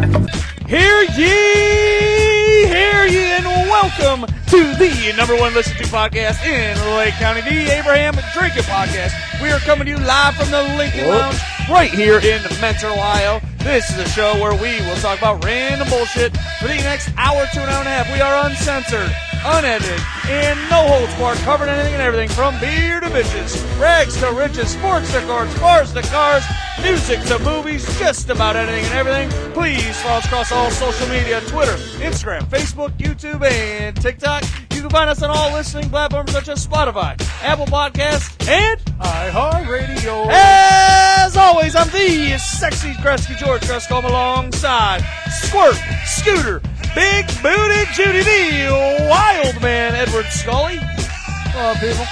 Hear ye, and welcome to the number one listened to podcast in Lake County, the Abraham Drinking Podcast. We are coming to you live from the Lincoln Lounge right here in Mentor, Ohio. This is a show where we will talk about random bullshit for the next hour to an hour and a half. We are uncensored, unedited, and no holds barred, covering anything and everything from beer to bitches, rags to riches, sports to cards, bars to cars, music to movies, just about anything and everything. Please follow us across all social media, Twitter, Instagram, Facebook, YouTube, and TikTok. You can find us on all listening platforms such as Spotify, Apple Podcasts, and iHeartRadio. As always, I'm the sexy Kresge George Kresge alongside Squirt, Scooter, Big Booty Judy, the Wild Man Edward Scully. Hello, people.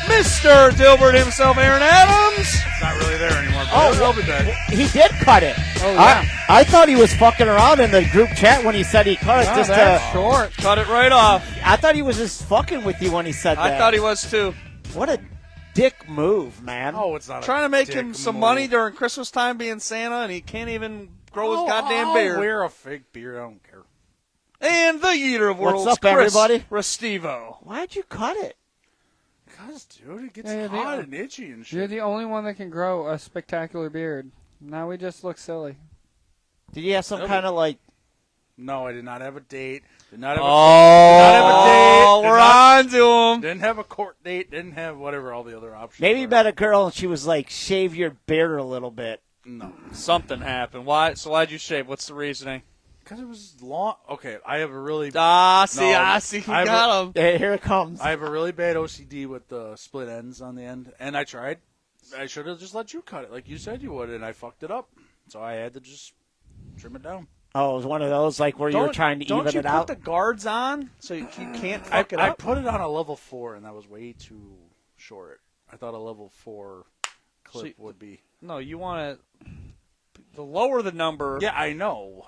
Mr. Dilbert himself, Aaron Adams. It's not really there anymore, but Oh, we'll be back. He did cut it. Oh, yeah. I thought he was fucking around in the group chat when he said he cut it. Oh, just that's short. Cut it right off. I thought he was just fucking with you when he said that. I thought he was too. What a dick move, man. Oh, it's not Trying to make him dick some move. money during Christmas time being Santa, and he can't even grow his goddamn I'll beard. wear a fake beard. I don't care. And the eater of worlds, What's up, Chris everybody? Restivo. Why'd you cut it? Because, dude, it gets Yeah, hot and itchy and shit. You're the only one that can grow a spectacular beard. Now we just look silly. Did you have some kind of like... No, I did not have a date. Did not have Oh, a date. we're on to him. Didn't have a court date. Didn't have whatever all the other options Maybe you were. met a girl and she was like, shave your beard a little bit. No. Something happened. Why? So why'd you shave? What's the reasoning? Because it was long. Okay, I have a really... You No, I got him. Hey, here it comes. I have a really bad OCD with the split ends on the end, and I tried. I should have just let you cut it like you said you would, and I fucked it up. So I had to just trim it down. Oh, it was one of those like where you were trying to even Don't you it out? put the guards on so you can't fuck it I up? put it on a level 4, and that was way too short. I thought a level 4 clip would be. No, you want to... The lower the number, Yeah, I know.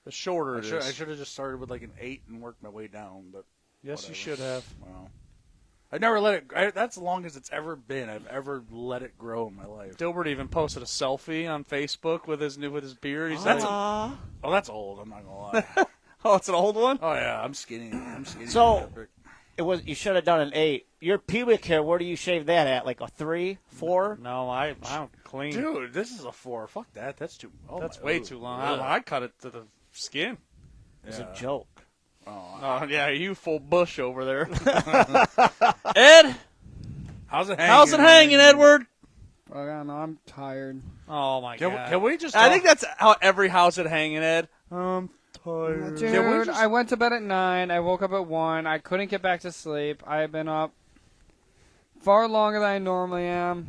the shorter it is. I should have just started with like an 8 and worked my way down, but Yes, you whatever. should have. Well, I never let it. That's the longest it's ever been. I've ever let it grow in my life. Dilbert even posted a selfie on Facebook with his beard. He's Aw. Oh, that's old. I'm not gonna lie. oh, it's an old one. Oh yeah, I'm skinny. I'm skinny. So- You should have done an 8. Your pubic hair, where do you shave that at? Like a 3, 4? No, I'm clean. dude, this is a 4. Fuck that. That's too. Oh, That's my- way ooh, too long. ugh. I cut it to the skin. It's Yeah. a joke. Oh yeah, you full bush over there. Ed, How's it hanging? how's it hanging, Edward? I don't know. I'm tired. Oh my god. Can we just? I talk- think that's how every house it hanging, Ed. I'm tired. Dude, Can we just- I went to bed at 9. I woke up at 1. I couldn't get back to sleep. I've been up far longer than I normally am.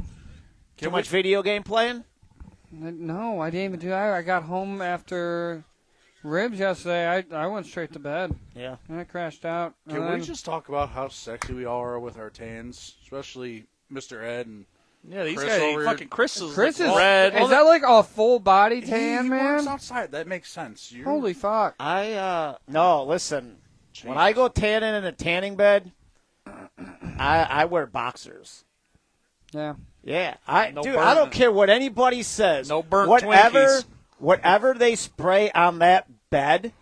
Too much video game playing? No, I didn't even do that. I got home after ribs yesterday. I went straight to bed. Yeah. And I crashed out. Can And we then- just talk about how sexy we all are with our tans, especially Mr. Ed and Yeah, these Chris guys. over Fucking Chris is Chris is red. Is that like a full body tan, he man? works outside. That makes sense. You're- Holy fuck! No, listen. When I go tanning in a tanning bed, I wear boxers. Yeah. Yeah, No dude, burnt. I don't care what anybody says. No burnt whatever, Twinkies. whatever they spray on that bed,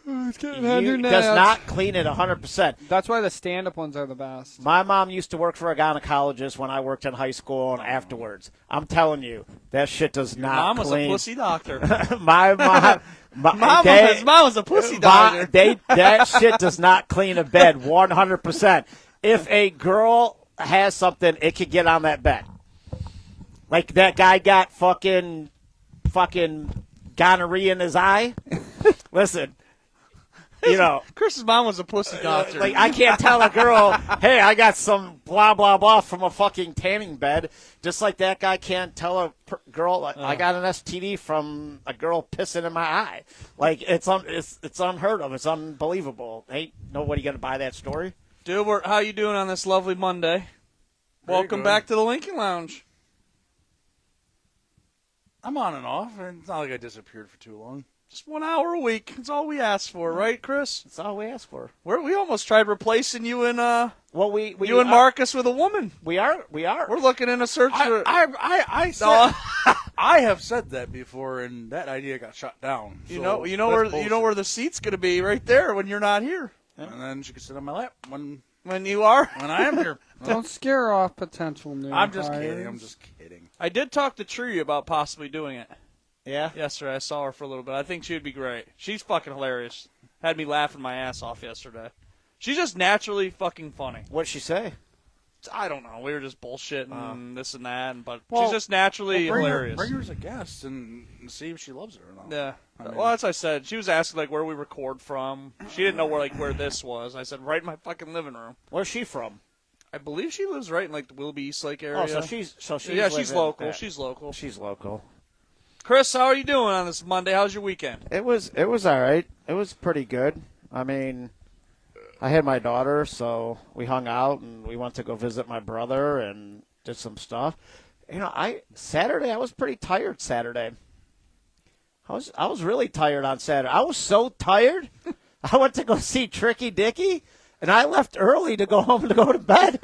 does not clean it 100%. That's why the stand-up ones are the best. My mom used to work for a gynecologist when I worked in high school and afterwards. I'm telling you, that shit does not Mom was clean. a pussy doctor. My mom, Mom was a pussy doctor. That shit does not clean a bed 100%. If a girl has something, it could get on that bed. Like that guy got fucking gonorrhea in his eye. Listen, you know, Chris's mom was a pussy doctor. like I can't tell a girl, hey, I got some blah blah blah from a fucking tanning bed. Just like that guy can't tell a girl, I got an STD from a girl pissing in my eye. Like it's unheard of. It's unbelievable. Ain't nobody gonna buy that story. Dilbert, how you doing on this lovely Monday? Welcome good. back to the Lincoln Lounge. I'm on and off, and it's not like I disappeared for too long. Just 1 hour a week. That's all we asked for, right, Chris? That's all we ask for. We almost tried replacing you and Well, you and Marcus with a woman. we are. We're looking in a search for. I said, No. I have said that before, and that idea got shut down. You So know that's where bullshit. the seat's gonna be right there when you're not here. And then she can sit on my lap when You are. I am here. Don't scare off potential new I'm just buyers. kidding. I'm just kidding. I did talk to Tree about possibly doing it Yeah. yesterday. I saw her for a little bit. I think she would be great. She's fucking hilarious. Had me laughing my ass off yesterday. She's just naturally fucking funny. What'd she say? I don't know. We were just bullshitting and this and that, but Well, she's just naturally hilarious. Bring her as a guest and see if she loves it or not. Yeah. I mean- Well, as I said, she was asking like where we record from. She didn't know where this was. I said right in my fucking living room. Where's she from? I believe she lives right in like the Willoughby East Lake area. Oh, so she's yeah, she's living- local. yeah. She's local. She's local. Chris, how are you doing on this Monday? How's your weekend? It was all right. It was pretty good. I mean, I had my daughter, so we hung out and we went to go visit my brother and did some stuff. You know, Saturday I was pretty tired. Saturday, I was really tired on Saturday. I was so tired. I went to go see Tricky Dicky, and I left early to go home to go to bed.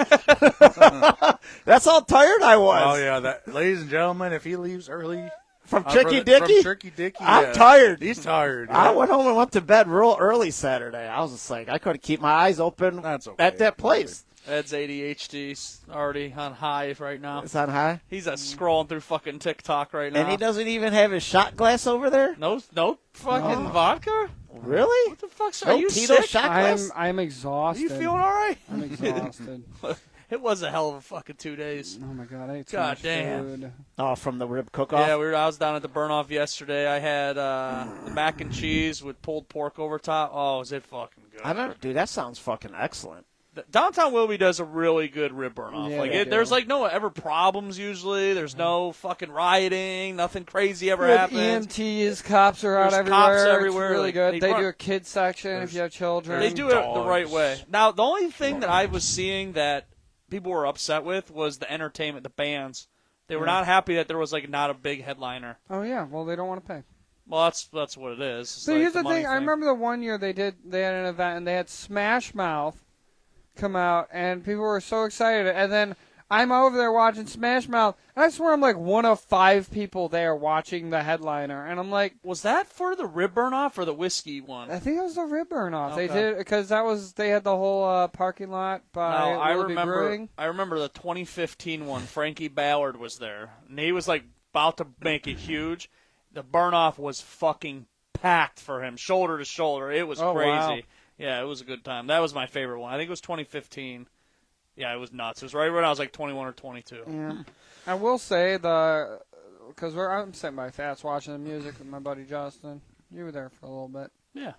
That's how tired I was. Oh yeah, that, ladies and gentlemen, if he leaves early From Tricky Dicky? from Tricky Dicky, I'm yeah. tired. He's tired. I yeah. went home and went to bed real early Saturday. I was just like, I couldn't keep my eyes open That's okay. at that place. Ed's ADHD's already on high right now. It's on high. He's scrolling through fucking TikTok right now. And he doesn't even have his shot glass over there? No fucking No. vodka? Really? What the fuck's are No you Tito sick? shot glass? I'm Are exhausted. you feeling all right? I'm exhausted. It was a hell of a fucking 2 days. Oh my god, I ate so God much damn. food. Oh, from the rib cook-off? Yeah, I was down at the burn-off yesterday. I had the mac and cheese with pulled pork over top. Oh, is it fucking good? I don't, dude, that sounds fucking excellent. Downtown Willoughby does a really good rib burn-off. Yeah, like they do. there's like no ever problems usually. There's no fucking rioting. Nothing crazy ever Good happens. EMTs, cops are out There's everywhere. cops everywhere. It's really Like, good. they They run- do a kids section if you have children. They do it the right dogs. way. Now, the only thing that I was seeing that people were upset with was the entertainment, the bands. They were not happy that there was like not a big headliner. Oh yeah, well they don't want to pay. Well, that's what it is. It's So like here's the money thing. I remember the one year they had an event and they had Smash Mouth come out and people were so excited. And then I'm over there watching Smash Mouth and I swear I'm like one of 5 people there watching the headliner. And I'm like, Was that for the rib burn-off or the whiskey one? I think it was the rib burn off. They Okay. did because they had the whole parking lot by No, I Willoughby Brewing. remember the 2015 one. Frankie Ballard was there, and he was like about to make it huge. The burn-off was fucking packed for him, shoulder to shoulder. It was Oh, crazy. wow. Yeah, it was a good time. That was my favorite one. I think it was 2015. Yeah, it was nuts. It was right when I was like 21 or 22. Yeah. I will say because I'm sitting by Fats watching the music with my buddy Justin. You were there for a little bit. Yeah.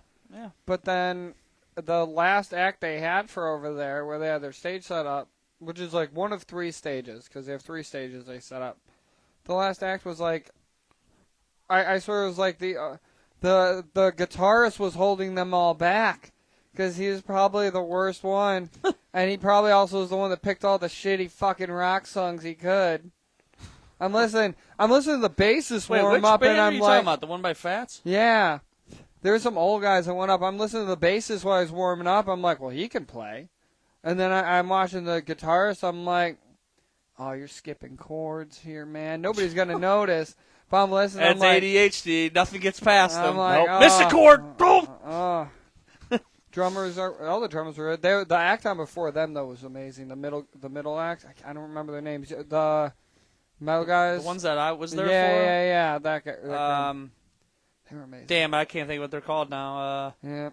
But then the last act they had for over there, where they had their stage set up, which is like one of 3 stages, because they have 3 stages they set up. The last act was like, I swear it was like the guitarist was holding them all back, because he was probably the worst one, and he probably also was the one that picked all the shitty fucking rock songs he could. I'm listening to the bassist Wait, warm which up, band and are I'm you like, talking about? The one by Fats? yeah. There's some old guys that went up. I'm listening to the bassist while I was warming up. I'm like, well, he can play. And then I'm watching the guitarist. I'm like, oh, you're skipping chords here, man. Nobody's going to notice. But I'm listening. That's I'm like, ADHD. Nothing gets past I'm them. like, Nope. Missed a chord. Boom. Drummers are all the drummers were. The act on before them though was amazing. The middle act. I don't remember their names. The metal guys. The ones that I was there yeah, for. Yeah. That guy. They were amazing. Damn, I can't think what they're called now. Yeah.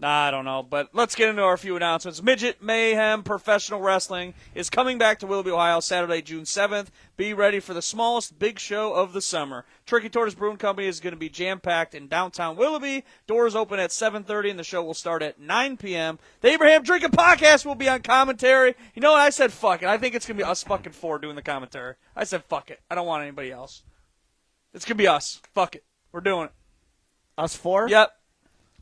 I don't know, but let's get into our few announcements. Midget Mayhem Professional Wrestling is coming back to Willoughby, Ohio, Saturday, June 7th. Be ready for the smallest big show of the summer. Tricky Tortoise Brewing Company is going to be jam-packed in downtown Willoughby. Doors open at 7:30, and the show will start at 9 p.m. The Abraham Drinking Podcast will be on commentary. You know what? I said fuck it. I think it's going to be us fucking 4 doing the commentary. I said fuck it. I don't want anybody else. It's going to be us. Fuck it. We're doing it. Us 4? Yep.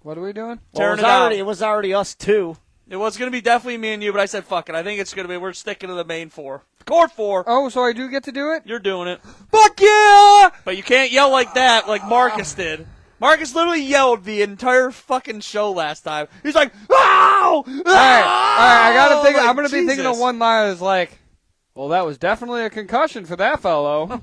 What are we doing? Tearing it out. It was already us 2. It was going to be definitely me and you, but I said fuck it. I think it's going to be, we're sticking to the main 4. Core 4. Oh, so I do get to do it? You're doing it. Fuck yeah! But you can't yell like that like Marcus did. Marcus literally yelled the entire fucking show last time. He's like, ow! All right, I gotta think. Like, I'm gonna be thinking of Jesus. one line that's like, well, that was definitely a concussion for that fellow.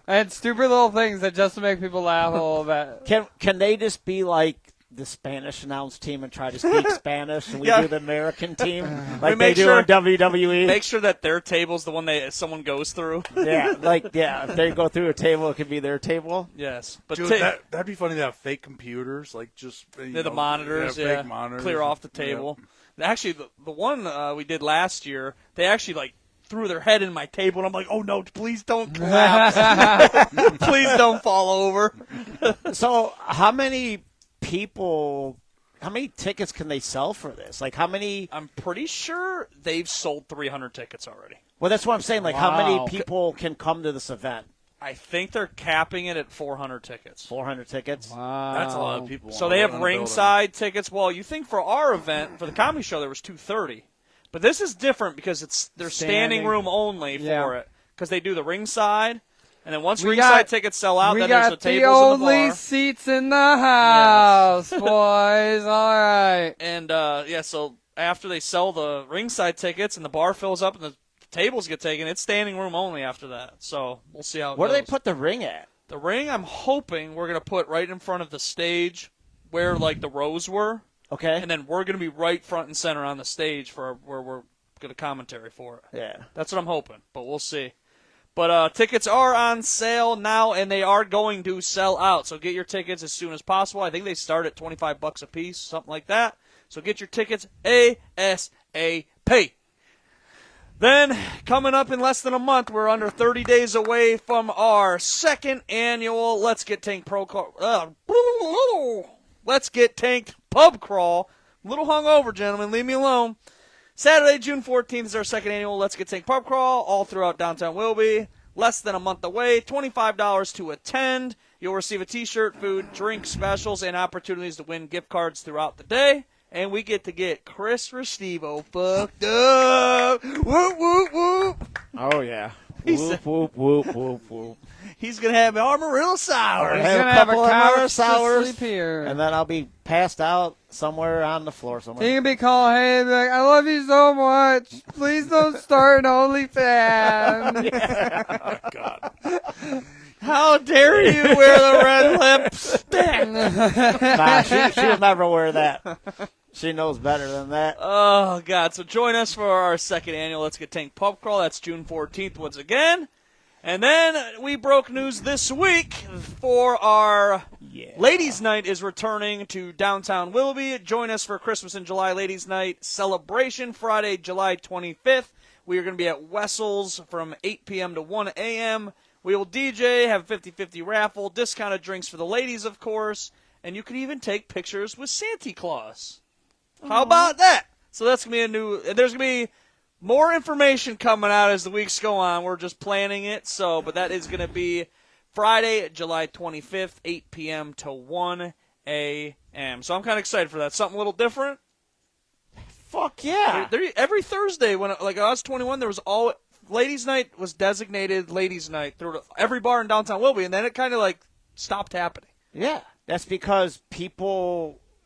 And stupid little things that just to make people laugh a little bit. Can they just be like the Spanish announce team and try to speak Spanish, and we do the American team like they do in WWE? Make sure that their table's the one someone goes through. If they go through a table, it could be their table. Yes, but Dude, that'd be funny to have fake computers, like just the monitors, fake monitors, clear off the table. Yeah. Actually, the one we did last year, they actually like threw their head in my table, and I'm like, oh no, please don't collapse, please don't fall over. So how many tickets can they sell for this? Like how many? I'm pretty sure they've sold 300 tickets already. Well, that's what I'm saying. Like how many people can come to this event? I think they're capping it at 400 tickets. 400 tickets? Wow. That's a lot of people. So they have ringside tickets. Well, you think for our event, for the comedy show, there was 230. But this is different because they're standing room only for it. Because they do the ringside. And then once ringside tickets sell out, then there's the tables in the bar. We got the only seats in the house, boys. All right. And, so after they sell the ringside tickets and the bar fills up and the tables get taken, it's standing room only after that. So we'll see how it goes. Where do they put the ring at? The ring, I'm hoping we're going to put right in front of the stage where, like, the rows were. Okay. And then we're going to be right front and center on the stage for where we're going to commentary for it. Yeah. That's what I'm hoping, but we'll see. But tickets are on sale now, and they are going to sell out. So get your tickets as soon as possible. I think they start at $25 a piece, something like that. So get your tickets ASAP. Then, coming up in less than a month, we're under 30 days away from our second annual Let's Get Tanked Let's Get Tanked Pub Crawl. A little hungover, gentlemen. Leave me alone. Saturday, June 14th is our second annual Let's Get Tanked Pub Crawl, all throughout downtown Willoughby. Less than a month away, $25 to attend. You'll receive a T-shirt, food, drink specials, and opportunities to win gift cards throughout the day. And we get to get Chris Restivo fucked up. Whoop, whoop, whoop. Oh, yeah. Whoop, whoop, whoop, whoop, whoop. He's going to have Amarillo sour. He's going to have a couch to sleep here. And then I'll be passed out somewhere on the floor somewhere. He can be calling, hey, be like, I love you so much. Please don't start an OnlyFans. Yeah. Oh, God. How dare you wear the red lipstick? Nah, she'll never wear that. She knows better than that. Oh, God. So join us for our second annual Let's Get Tanked Pub Crawl. That's June 14th once again. And then we broke news this week for our Ladies' Night is returning to downtown Willoughby. Join us for Christmas in July Ladies' Night celebration Friday, July 25th. We are going to be at Wessel's from 8 p.m. to 1 a.m. We will DJ, have a 50-50 raffle, discounted drinks for the ladies, of course, and you can even take pictures with Santa Claus. How about that? So that's going to be there's going to be more information coming out as the weeks go on. We're just planning it, but that is going to be Friday, July 25th, 8 p.m. to 1 a.m. So I'm kind of excited for that. Something a little different. Fuck yeah. Every Thursday, when I was 21, there was Ladies' Night was designated Ladies' Night through every bar in downtown Willoughby, and then it kind of stopped happening. Yeah, that's because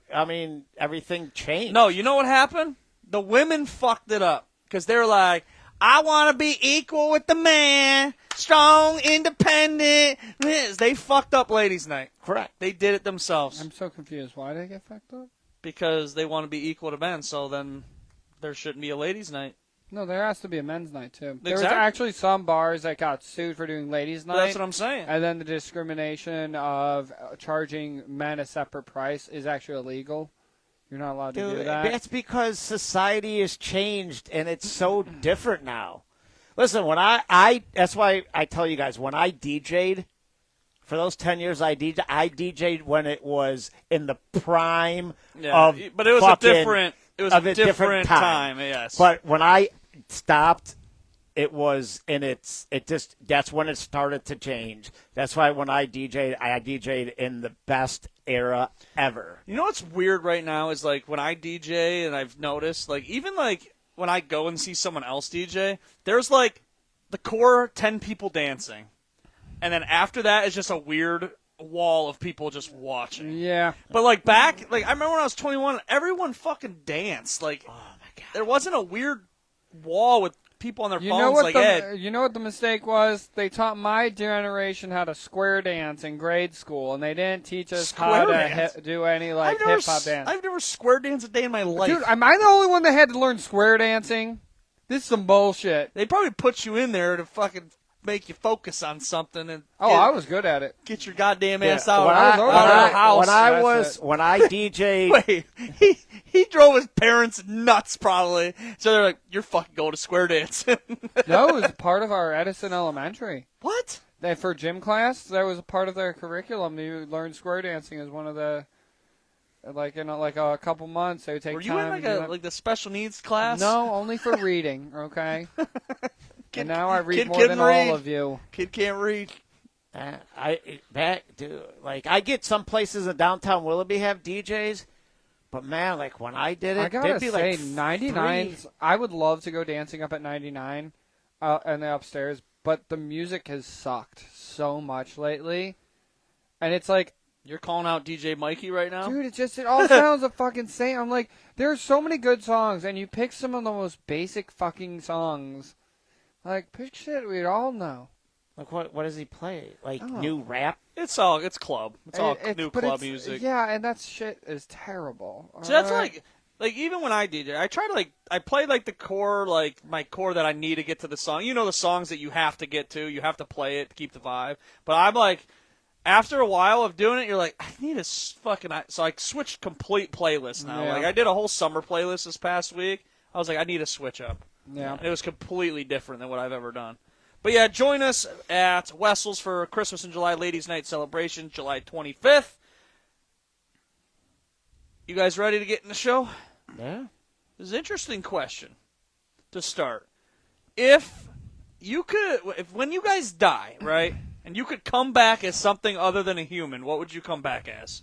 everything changed. No, you know what happened? The women fucked it up because they're like, I want to be equal with the man, strong, independent. They fucked up Ladies' Night. Correct. They did it themselves. I'm so confused. Why did they get fucked up? Because they want to be equal to men, so then there shouldn't be a Ladies' Night. No, there has to be a men's night, too. There was Exactly. actually some bars that got sued for doing ladies' night. That's what I'm saying. And then the discrimination of charging men a separate price is actually illegal. You're not allowed to do that. That's because society has changed, and it's so different now. Listen, when that's why I tell you guys, when I DJ'd, for those 10 years I DJ'd when it was in the prime of but it was a different time, yes. But when I stopped, it was that's when it started to change. That's why when I DJ'd in the best era ever. You know what's weird right now is when I DJ, and I've noticed even when I go and see someone else DJ, there's the core 10 people dancing, and then after that it's just a weird wall of people just watching. Yeah. But back, I remember when I was 21, everyone fucking danced. Oh my God. There wasn't a weird wall with people on their You know phones what like the Ed. you know what the mistake was? They taught my generation how to square dance in grade school, and they didn't teach us how Square to dance? do any I've like never hip hop dance. I've never square danced a day in my life. Dude, am I the only one that had to learn square dancing? This is some bullshit. They probably put you in there to fucking make you focus on something and Oh, I was good at it. get your goddamn Yeah, ass out, when out of the house. when I DJ'd, Wait, he drove his parents nuts probably. So they're like, "You're fucking going to square dancing." No, it was part of our Edison Elementary. What? That for gym class, that was a part of their curriculum. You learn square dancing as one of the, like in a couple months. They would take Were you time in to do that. like the special needs class? No, only for reading. Okay. And now I read kid more couldn't than read. all of you. Kid can't read. I get some places in downtown Willoughby have DJs, but man, like when I did it, I gotta there'd be say, like 99's. I would love to go dancing up at 99, and the upstairs. But the music has sucked so much lately, and it's like, You're calling out DJ Mikey right now? dude, it all sounds the fucking same. I'm like, there's so many good songs, and you pick some of the most basic fucking songs. Like, pick shit we'd all know. Like what does he play? Like Oh. new rap? It's club. It's all new but club it's- music. Yeah, and that shit is terrible. So that's Alright? like even when I DJ, I try to I play like the core, like my core that I need to get to the song. You know the songs that you have to get to, you have to play it to keep the vibe. But I'm like, after a while of doing it, you're like, I need a fucking. So I switched complete playlists now. Yeah. Like I did a whole summer playlist this past week. I was like, I need to switch up. Yeah. And it was completely different than what I've ever done. But yeah, join us at Wessel's for Christmas in July Ladies' Night celebration, July 25th. You guys ready to get in the show? Yeah. This is an interesting question to start. If when you guys die, right, and you could come back as something other than a human, what would you come back as?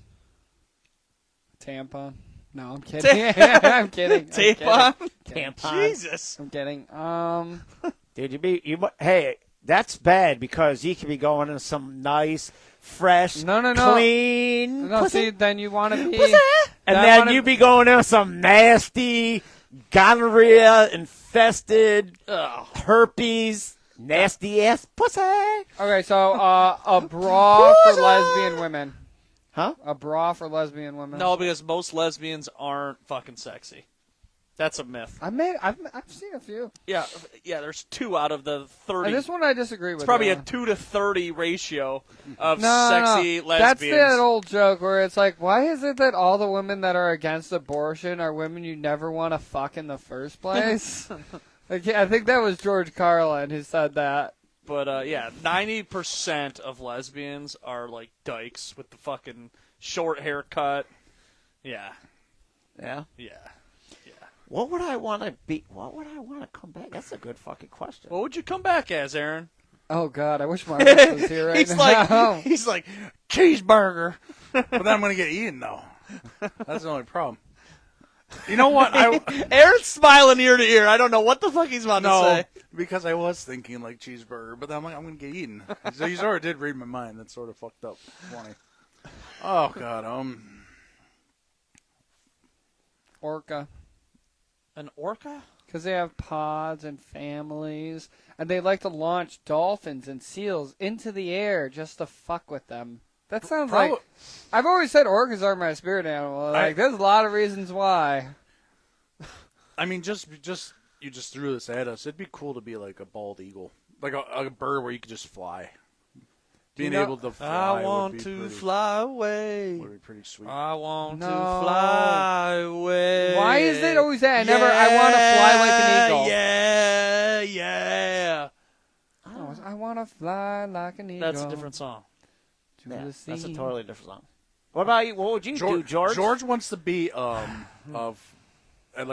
Tampon. No, I'm kidding. I'm kidding. Tampon? Tampon. Jesus. I'm kidding. Dude, hey, that's bad because you could be going to some nice, fresh, No. clean, No, pussy, see, then you want to be. and I then wanna- you be going to some nasty, gonorrhea infested, herpes, nasty ass pussy. Okay, so a bra for lesbian women. Huh? A bra for lesbian women. No, because most lesbians aren't fucking sexy. That's a myth. I've seen a few. Yeah, there's 2 out of the 30. And this one I disagree with. It's probably you a 2 to 30 ratio of No, sexy no. lesbians. That's that old joke where it's like, why is it that all the women that are against abortion are women you never want to fuck in the first place? Like, I think that was George Carlin who said that. But, yeah, 90% of lesbians are, like, dykes with the fucking short haircut. Yeah. Yeah. Yeah. What would I want to be? What would I want to come back? That's a good fucking question. What would you come back as, Aaron? Oh, God, I wish Marcus was here right now. he's like, cheeseburger. But then I'm going to get eaten, though. That's the only problem. You know what? Aaron's smiling ear to ear. I don't know what the fuck he's about to No, say. because I was thinking like cheeseburger, but then I'm like, I'm going to get eaten. So you sort of did read my mind. That's sort of fucked up. Funny. Oh, God. Orca. An orca? Because they have pods and families, and they like to launch dolphins and seals into the air just to fuck with them. That sounds like... I've always said orcas are my spirit animal. Like, there's a lot of reasons why. I mean, you just threw this at us. It'd be cool to be like a bald eagle. Like a bird where you could just fly. Being able to fly I would want be to pretty, fly away. would be pretty sweet. I want to No. fly away. Why is it always that? I want to fly like an eagle. Yeah. Oh, I want to fly like an eagle. That's a different song. To Yeah, the that's a sea. totally different song. What about you? What would you do, George? George wants to be like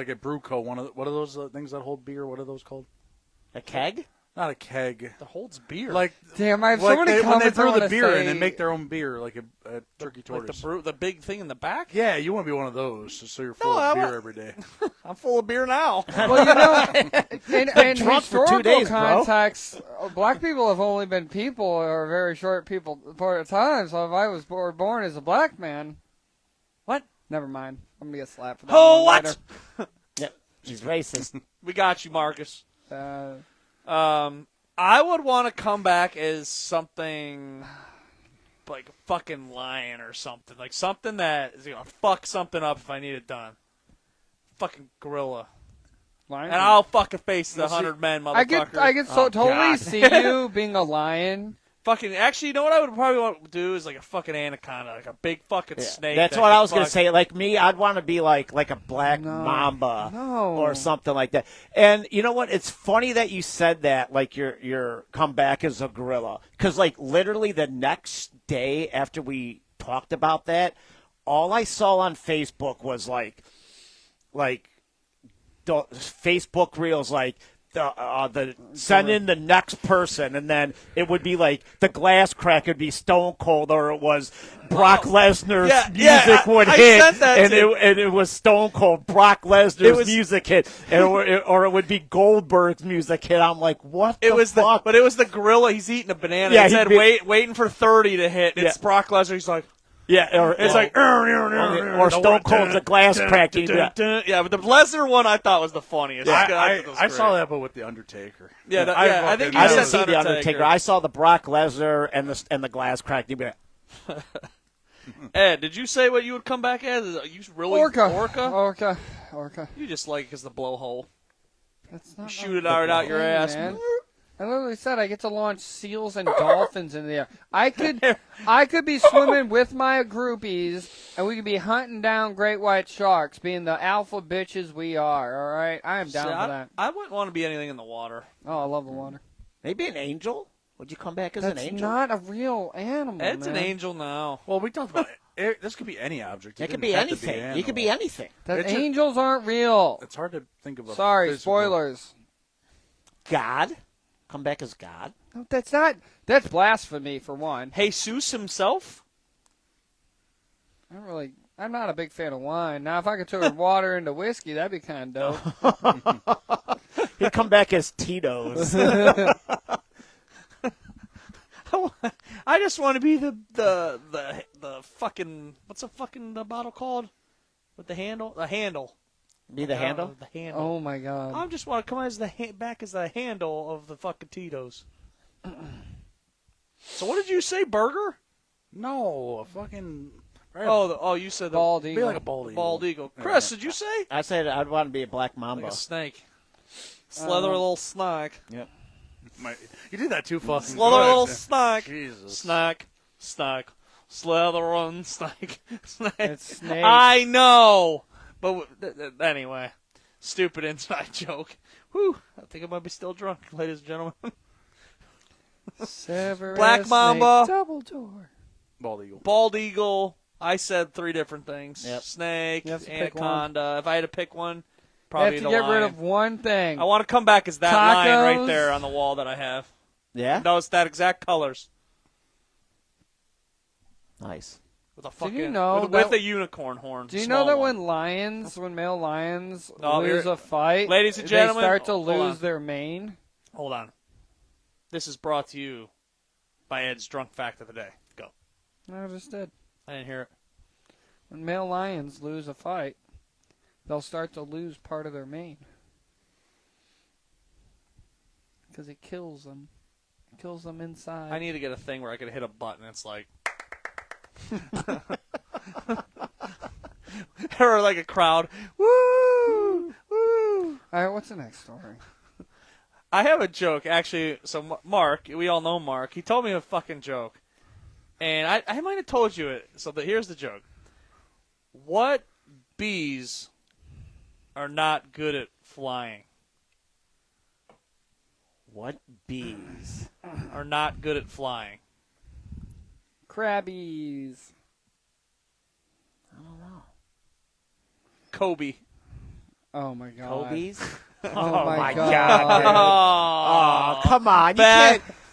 a brew co. What are those things that hold beer? What are those called? A keg? Not a keg. That holds beer. Like Damn, I have so like many when they comments I brew the wanna beer say. and they make their own beer, like a turkey like tortoise. the big thing in the back? Yeah, you want to be one of those, so you're full No, of I beer want- every day. I'm full of beer now. Well, you know, in drunk for historical 2 days, bro. context, black people have only been people or very short people part of time. So if I was born as a black man, What? Never mind. I'm gonna get slapped for that. Oh, one what? later. Yep. He's racist. We got you, Marcus. I would want to come back as something like a fucking lion or something. Like something that is going to fuck something up if I need it done. Fucking gorilla. Lion. And I'll fucking face the 100 men, motherfucker. I could totally God. see you being a lion. Fucking, actually, you know what I would probably want to do is like a fucking anaconda, like a big fucking snake. That's that what could I was going to fuck- say. Like me, I'd want to be like a black mamba No. or something like that. And you know what? It's funny that you said that, like your comeback as a gorilla. Because like literally the next day after we talked about that, all I saw on Facebook was like the Facebook reels like the send in the next person, and then it would be like the glass crack would be Stone Cold, or it was Brock Lesnar's music would hit, sent that and too. it was Stone Cold. Brock Lesnar's music hit, or it would be Goldberg's music hit. I'm like, what? It was fuck? but it was the gorilla. He's eating a banana. Yeah, It said he'd be- waiting for 30 to hit. It's Yeah. Brock Lesnar. He's like, yeah, or it's like, or Stone Cold's a glass crack. yeah, but the Lesnar one I thought was the funniest. I saw that, but with the Undertaker. Yeah, I think you I said didn't see the Undertaker. Undertaker. I saw the Brock Lesnar and the glass crack. You'd be like, Ed, did you say what you would come back as? Are you really Orca. You just like it because the blowhole. That's not Shoot it out your thing, ass. man. I literally said I get to launch seals and dolphins in the air. I could be swimming with my groupies, and we could be hunting down great white sharks, being the alpha bitches we are. All right, I am down for that. I wouldn't want to be anything in the water. Oh, I love the water. maybe an angel? Would you come back as That's an angel? not a real animal. Ed's man. an angel now. Well, we talked about it. This could be any object. It could be anything. You could be anything. That It's just- angels aren't real. It's hard to think of a Sorry, physical- spoilers. God? Come back as God? No, that's not. That's blasphemy for one. Jesus himself? I'm not a big fan of wine. Now, if I could turn water into whiskey, that'd be kind of dope. He'd come back as Tito's. I just want to be the fucking what's the bottle called with the handle? The handle. Be the handle? The handle. Oh my god. I just want to come as back as the handle of the fucking Tito's. So what did you say, burger? No, a fucking. You said the Bald Be eagle. like a bald eagle. bald eagle. Chris, did you say? I said I'd want to be a black mamba. Like a snake. Slither a little snake. Yep. You did that too fucking Slither a good. little snake. Jesus. Snake. Slither on snake. Snake. It's snake. I know. But anyway, stupid inside joke. Whew, I think I might be still drunk, ladies and gentlemen. Severus Black Mamba. Snape, double door. Bald eagle. Bald eagle. I said 3 different things. Yep. Snake, You have to pick anaconda. If I had to pick one, You probably have the to get lion. rid of one thing. I want to come back as that lion right Tacos. there on the wall that I have. Yeah? Those that exact colors Nice. with a fucking know with that- a unicorn horn. Do you small know that one. when male lions Oh, lose here- a fight, Ladies and gentlemen, they start to hold lose on. their mane? Hold on. This is brought to you by Ed's drunk fact of the day. Go. I just did. I didn't hear it. When male lions lose a fight, they'll start to lose part of their mane. Because it kills them. It kills them inside. I need to get a thing where I could hit a button. It's like, or like a crowd. Woo! Woo! All right, what's the next story? I have a joke actually. So Mark, we all know Mark. He told me a fucking joke, and I might have told you it. So here's the joke. What bees are not good at flying? What bees? Are not good at flying? Crabbies. I don't know. Kobe. Oh my god. Kobe's? Oh my God. god. Oh, come on.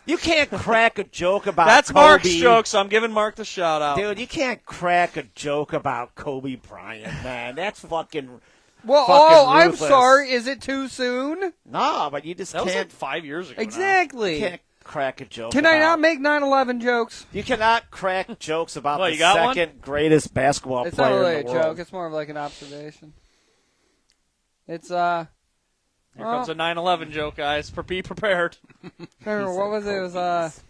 You can't crack a joke about That's Kobe. Mark's joke, so I'm giving Mark the shout out. Dude, you can't crack a joke about Kobe Bryant, man. That's fucking... Well, fucking I'm ruthless. sorry. Is it too soon? No, but you just That was can't, like 5 years ago. Exactly. can't crack a joke Can I about... not make 9/11 jokes? You cannot crack jokes about What, the you got one? second greatest basketball It's not player really in a the world. joke. It's more of like an observation. It's Yeah, Here comes a 9/11 joke, guys. Be prepared. Remember, what was it? It was,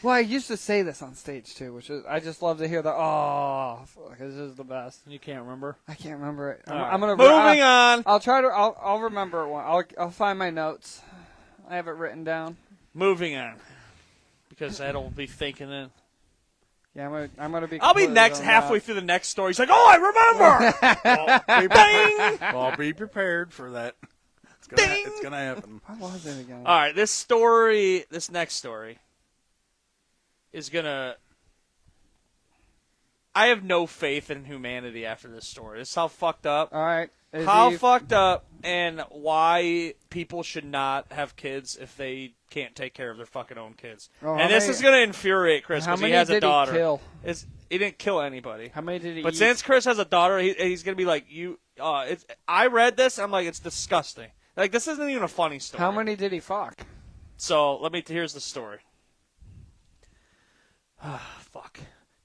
well, I used to say this on stage, too, which is, I just love to hear the, fuck, this is the best. You can't remember? I can't remember it. All right. I'm gonna Moving on. I'll try to, I'll remember it one. I'll find my notes. I have it written down. Moving on. Because Ed'll be thinking it. Yeah, I'm gonna be. I'll be next halfway through the next story. He's like, "Oh, I remember." Bang! Well, be prepared for that. It's gonna happen. What was it again? All right, this next story, is gonna. I have no faith in humanity after this story. This is how fucked up. All right. Fucked up, and why people should not have kids if they can't take care of their fucking own kids. Oh, and this is going to infuriate Chris because he has a daughter. He kill? He didn't kill anybody. How many did he But eat? since Chris has a daughter, he's going to be like, I read this, I'm like, it's disgusting. Like, this isn't even a funny story. How many did he fuck? So, here's the story. Fuck.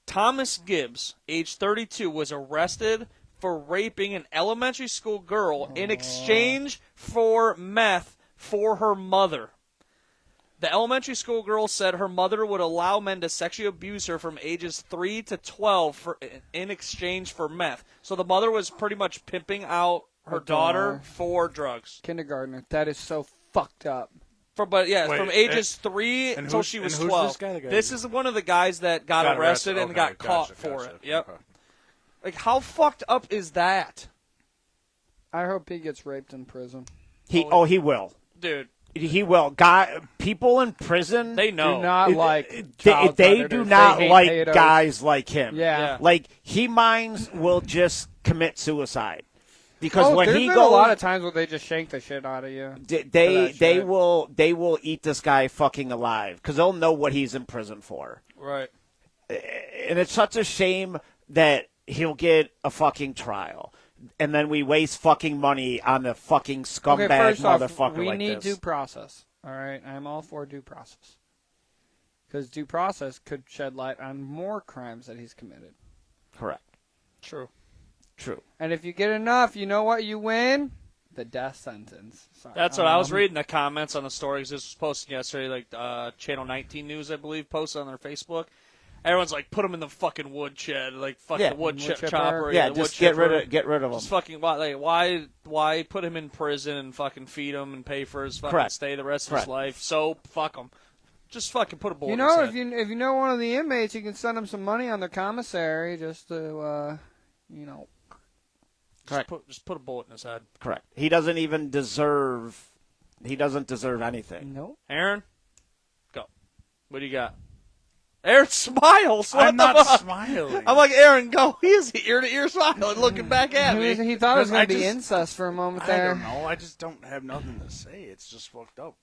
Thomas Gibbs, age 32, was arrested for raping an elementary school girl in exchange for meth for her mother. The elementary school girl said her mother would allow men to sexually abuse her from ages 3 to 12 in exchange for meth. So the mother was pretty much pimping out her daughter for drugs. Kindergartner. That is so fucked up. From ages 3 until she was 12. This is one of the guys that got arrested and got caught for it. Yep. Okay. Like, how fucked up is that? I hope he gets raped in prison. He will. Dude. He will. People in prison, They know. Do not like they child do predators. not They hate like pedos. guys like him. Yeah. Like, he minds will just commit suicide. Because when there's he been goes, a lot of times where they just shank the shit out of you. they will eat this guy fucking alive because they'll know what he's in prison for. Right. And it's such a shame that he'll get a fucking trial, and then we waste fucking money on the fucking scumbag first off, motherfucker we like need this. due process. All right, I'm all for due process because due process could shed light on more crimes that he's committed. Correct. True. And if you get enough, you know what you win? The death sentence. Sorry. That's what I was reading the comments on the stories. This was posted yesterday, like Channel 19 News, I believe, posted on their Facebook. Everyone's like, put him in the fucking woodshed, like the wood chopper. Yeah, the just wood get rid of him. Just fucking why put him in prison and fucking feed him and pay for his fucking stay the rest of his life? So fuck him. Just fucking put a bullet. You know, in his head. if you know one of the inmates, you can send him some money on their commissary just to Correct. Just put a bullet in his head. Correct. He doesn't even deserve. He doesn't deserve anything. Nope. Aaron, go. What do you got? Aaron smiles. What I'm the not fuck? smiling. I'm like, Aaron, go. He is ear to ear smiling, looking back at me. He thought it was going to be just- incest for a moment I there. don't know. I just don't have nothing to say. It's just fucked up.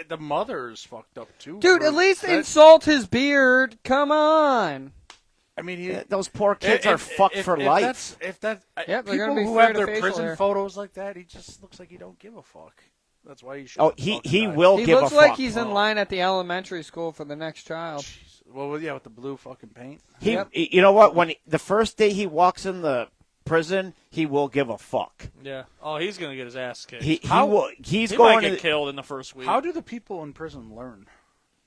The mother is fucked up too. Dude, at least insult his beard. Come on. I mean, Those poor kids are fucked for life. If that Yep, they're people gonna be who fair have to their facial prison hair. photos like that, he just looks like he don't give a fuck. That's why he should. Oh, he will He give looks a like fuck. he's in line at the elementary school for the next child. Well, yeah, with the blue fucking paint. You know what? The first day he walks in the prison, he will give a fuck. Yeah. Oh, he's gonna get his ass kicked. He's He going might get to killed in the first week. How do the people in prison learn?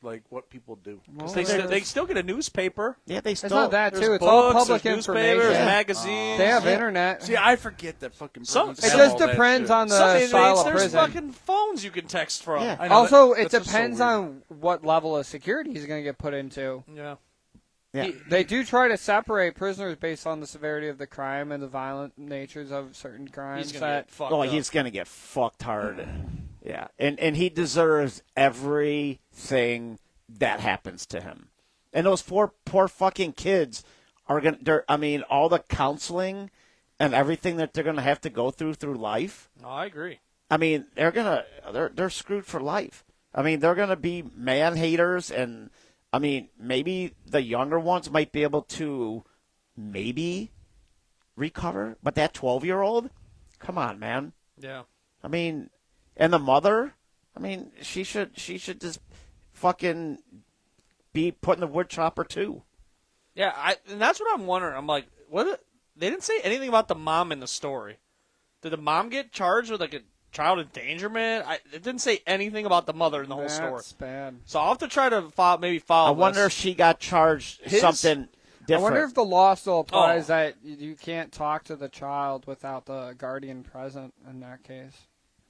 Like what people do? They still get a newspaper. Yeah, they It's still. not that, There's too. It's books, all public there's information. newspapers, Yeah. magazines. They have internet. See, I forget that fucking Some- prisons It It have just all that depends shit. on the Some style inmates, of there's prison. fucking phones you can text from. Yeah. I know, Also, it that's just so depends weird. on what level of security he's going to get put into. Yeah. Yeah. They do try to separate prisoners based on the severity of the crime and the violent natures of certain crimes. He's gonna get fucked Oh, up. he's gonna get fucked hard. Yeah, and he deserves everything that happens to him. And those poor fucking kids are gonna. I mean, all the counseling and everything that they're gonna have to go through life. No, I agree. I mean, they're screwed for life. I mean, they're gonna be man haters, and I mean, maybe the younger ones might be able to maybe recover, but that 12-year-old, come on, man. Yeah. I mean, and the mother, I mean, she should just fucking be put in the wood chopper too. Yeah, and that's what I'm wondering. I'm like, they didn't say anything about the mom in the story. Did the mom get charged with like a child endangerment? It didn't say anything about the mother in the whole story. That's bad. So I'll have to try to follow. I wonder if she got charged something different. I wonder if the law still applies that you can't talk to the child without the guardian present in that case.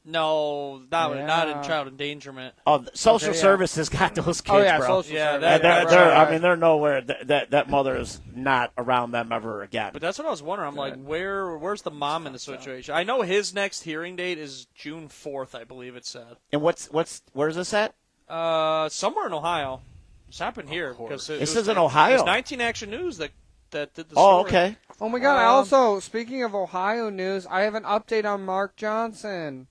No, not in child endangerment. Oh, social services got those kids, bro. Social services. They're nowhere. That mother is not around them ever again. But that's what I was wondering. I'm like, where's the mom in the situation? I know his next hearing date is June 4th, I believe it said. And where's this at? Somewhere in Ohio. It's happened here because this is in Ohio. It's 19 Action News that did the story. Oh, okay. Oh my God! I also, speaking of Ohio news, I have an update on Mark Johnson.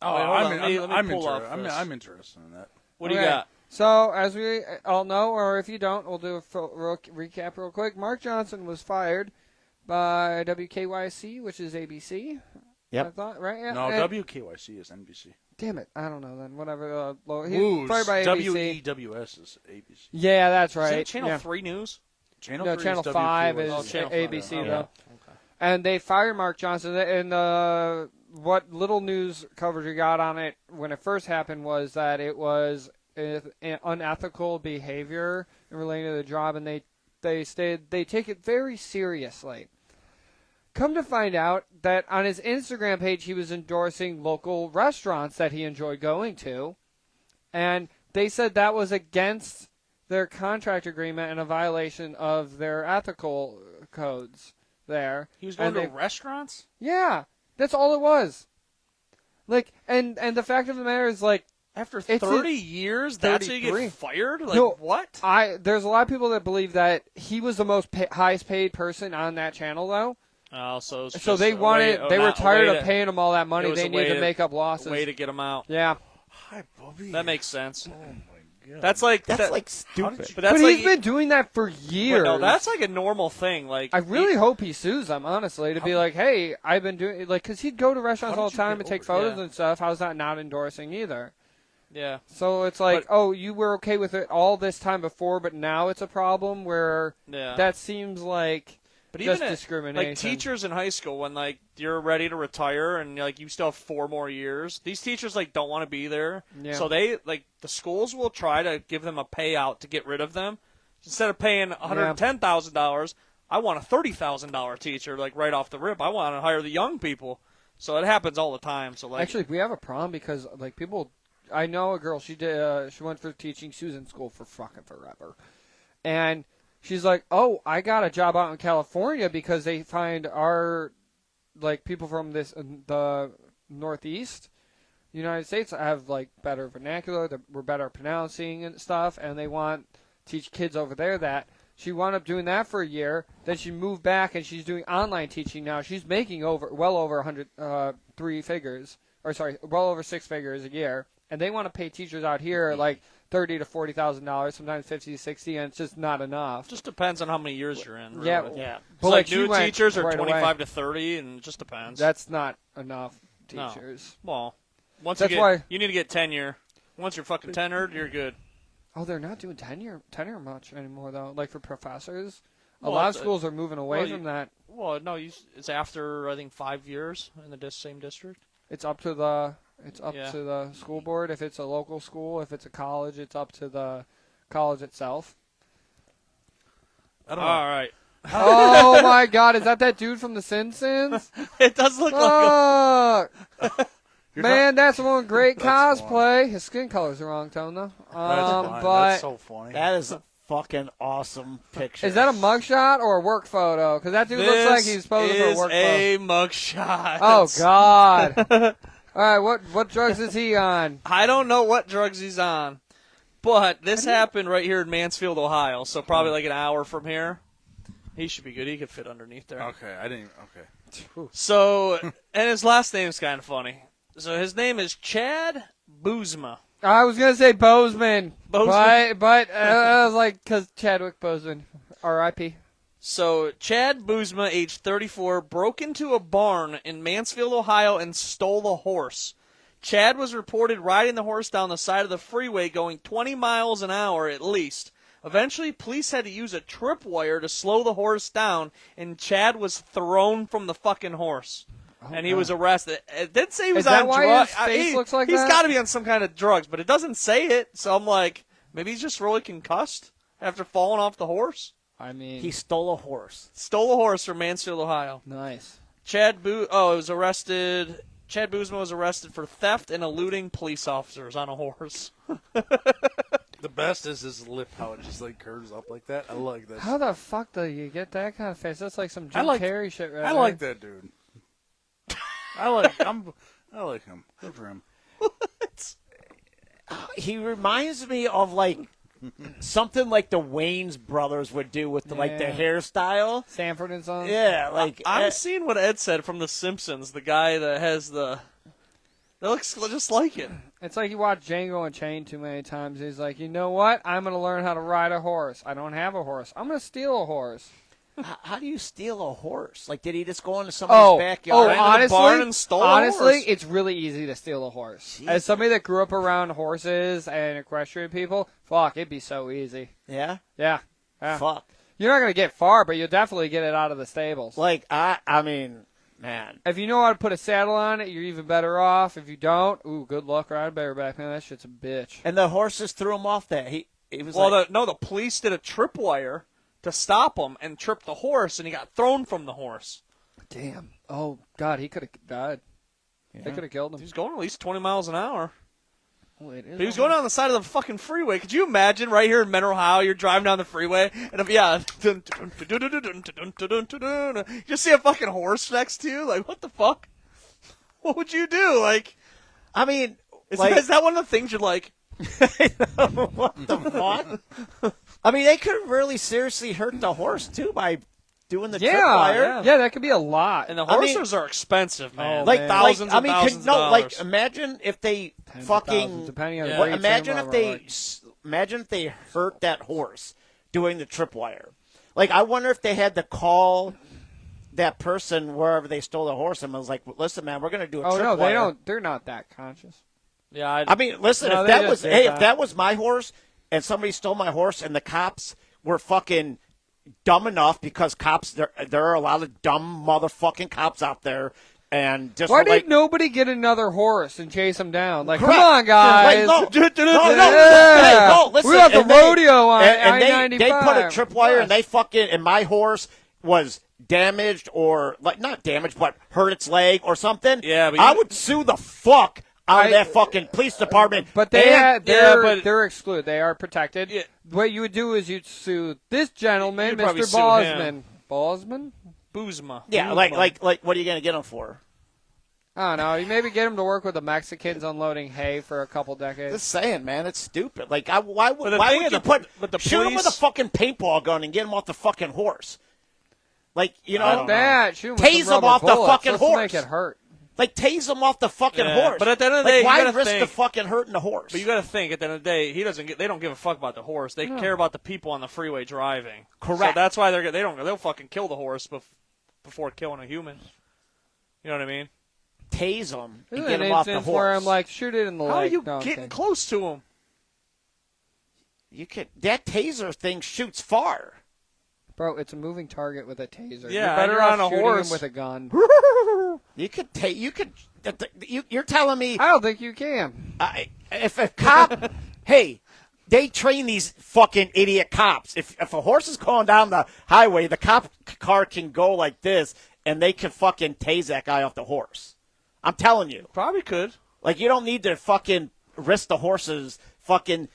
Oh, I'm interested in that. What do you got? So, as we all know, or if you don't, we'll do a recap real quick. Mark Johnson was fired by WKYC, which is ABC. Yep. I thought, right? Yeah. No, WKYC is NBC. Damn it. I don't know then. Whatever. He Woo's, was fired by ABC. WEWS is ABC. Yeah, that's right. Is it Channel 3 News? Channel 5 is ABC, though. Okay. And they fired Mark Johnson. And what little news coverage we got on it when it first happened was that it was unethical behavior relating to the job, and they take it very seriously. Come to find out that on his Instagram page, he was endorsing local restaurants that he enjoyed going to, and they said that was against their contract agreement and a violation of their ethical codes there. He was going to restaurants? Yeah. That's all it was. Like, and the fact of the matter is, like, after 30 years, that's how you get fired? Like, no, what? There's a lot of people that believe that he was the most highest paid person on that channel, though. Oh, so they were tired of paying him all that money. They needed to make up losses. Way to get him out. Yeah. Hi, Bobby. That makes sense. Oh, my God. That's like stupid. But he's been doing that for years. No, that's like a normal thing. Like, I really hope he sues them, honestly, to be like, hey, I've been doing, like, because he'd go to restaurants all the time and take photos and stuff. How's that not endorsing either? Yeah. So it's like, you were okay with it all this time before, but now it's a problem where that seems like just discrimination. Like teachers in high school, when like you're ready to retire and like you still have 4 more years, these teachers like don't want to be there. Yeah. So they like the schools will try to give them a payout to get rid of them. Instead of paying $110,000, I want a $30,000 teacher like right off the rip. I want to hire the young people. So it happens all the time. So like actually, we have a problem because like people. I know a girl. She did. She went for teaching. She was in school for fucking forever, and she's like, "Oh, I got a job out in California because they find our like people from the Northeast United States have like better vernacular. We're better at pronouncing and stuff, and they want to teach kids over there that." She wound up doing that for a year. Then she moved back, and she's doing online teaching now. She's making well over 6 figures a year. And they want to pay teachers out here like $30,000 to $40,000, sometimes $50,000 to $60,000, and it's just not enough. Just depends on how many years you're in. Really. Yeah. But like new teachers are 25 to 30, and it just depends. That's not enough teachers. No. Well, you need to get tenure. Once you're fucking tenured, you're good. Oh, they're not doing tenure much anymore though. Like for professors, a lot of schools are moving away from that. Well, no, it's after I think 5 years in the same district. It's up to the to the school board. If it's a local school, if it's a college, it's up to the college itself. I don't know. All right. Oh my God! Is that dude from The Simpsons? It does look like. Man, that's one great cosplay. His skin color's the wrong tone though. But that's so funny. That is a fucking awesome picture. Is that a mugshot or a work photo? Because that dude looks like he's posing for a work photo. This is a mugshot. Oh God! All right, what drugs is he on? I don't know what drugs he's on, but this happened right here in Mansfield, Ohio. So probably like an hour from here. He should be good. He could fit underneath there. Okay, Okay. So, and his last name's kind of funny. So his name is Chad Boozma. I was gonna say Bozeman. But I was like, because Chadwick Boseman, R.I.P. So Chad Boozma, age 34, broke into a barn in Mansfield, Ohio, and stole a horse. Chad was reported riding the horse down the side of the freeway, going 20 miles an hour at least. Eventually, police had to use a tripwire to slow the horse down, and Chad was thrown from the fucking horse. and he was arrested. It didn't say he was Is that on why drugs. his face looks like he's that? got to be on some kind of drugs, but it doesn't say it. So I'm like, maybe he's just really concussed after falling off the horse. I mean, He stole a horse. Stole a horse from Mansfield, Ohio. nice. Chad was arrested. Chad Boozman was arrested for theft and eluding police officers on a horse. The best is his lip, how it just like curves up like that. I like that. How the fuck do you get that kind of face? That's like some Jim I like- Carrey shit, right? I like that dude. I like him. Good for him. He reminds me of like something like the Wayne's brothers would do with the, like the Yeah. hairstyle. Sanford and Son. Yeah, like I'm seeing what Ed said from The Simpsons. The guy that has that looks just like it. It's like you watch Django Unchained too many times. He's like, you know what? I'm going to learn how to ride a horse. I don't have a horse. I'm going to steal a horse. how do you steal a horse? Like, did he just go into somebody's backyard? Right into the barn and stole a honestly, horse. it's really easy to steal a horse. Jesus. As somebody that grew up around horses and equestrian people, fuck, it'd be so easy. Yeah? Yeah. Fuck. You're not going to get far, but you'll definitely get it out of the stables. Like, I mean, man. If you know how to put a saddle on it, you're even better off. If you don't, ooh, good luck riding bareback, man. That shit's a bitch. And the horses threw him off that. He was Well, like, the police did a tripwire to stop him and tripped the horse, and he got thrown from the horse. Damn. Oh, God, he could have died. They could have killed He him. was going at least 20 miles an hour. Oh, it is He was going down the side of the fucking freeway. Could you imagine right here in Menor, Ohio, you're driving down the freeway, and you just see a fucking horse next to you? Like, what the fuck? What would you do? Like, I mean, is like, that one of the things you're like, what the fuck? I mean, they could really seriously hurt the horse, too, by doing the tripwire. Yeah, that could be a lot. and the I mean- horses are expensive, man. Oh, Like man. thousands I and mean, thousands no, of dollars. like imagine if they Tens of fucking thousands, depending on Yeah. the Well, breed, imagine some if of them are they like- imagine if they hurt that horse doing the tripwire. Like, I wonder if they had to call that person wherever they stole the horse and was like, "Listen, man, we're going to do a Oh tripwire." no, they don't. They're not that conscious. Yeah, I mean, listen, No, if they that just was did if that. that was my horse and somebody stole my horse and the cops were fucking dumb enough, because cops there are a lot of dumb motherfucking cops out there, and just Why were did like, nobody get another horse and chase him down? Like, Correct. come on, guys. Like, no, Yeah. hey, no, listen. We got the and they- rodeo on and I-95. they put a tripwire, Yes. and they fucking, and my horse was damaged, or like not damaged, but hurt its leg or something. Yeah, but I you- would sue the fuck out of that fucking police department. But they're but- they're excluded. They are protected. Yeah. What you would do is you'd sue this gentleman, You'd probably Mr. sue Bosman. Bosman? Boozma. yeah, like what are you gonna get them for? I don't know. You maybe get him to work with the Mexicans unloading hay for a couple decades. Just saying, man, it's stupid. Like, why But the would thing you is, put but the shoot him with a police- fucking paintball gun and get him off the fucking horse? Like, you know, I don't know. That shoot him with Tase some him rubber off the bullets. fucking Let's horse. make it hurt. like tase him off the fucking Yeah, horse. but at the end of the like, day, you why gotta risk think- the fucking hurting the horse? But you got to think, at the end of the day, they don't give a fuck about the horse. They care about the people on the freeway driving. Correct. So that's why they'll fucking kill the horse before killing a human. You know what I mean? Tase him and This is get an him off the instance horse. where I'm like, shoot it in the How are leg. you No, I'm getting kidding. close to him? you could that taser thing shoots far. Bro, it's a moving target with a taser. Yeah, You're better you're off on a shooting horse. him with a gun. You're telling me I don't think you can. if a cop, hey, they train these fucking idiot cops. If a horse is going down the highway, the cop car can go like this, and they can fucking tase that guy off the horse. I'm telling you. Probably could. Like, you don't need to fucking risk the horses fucking.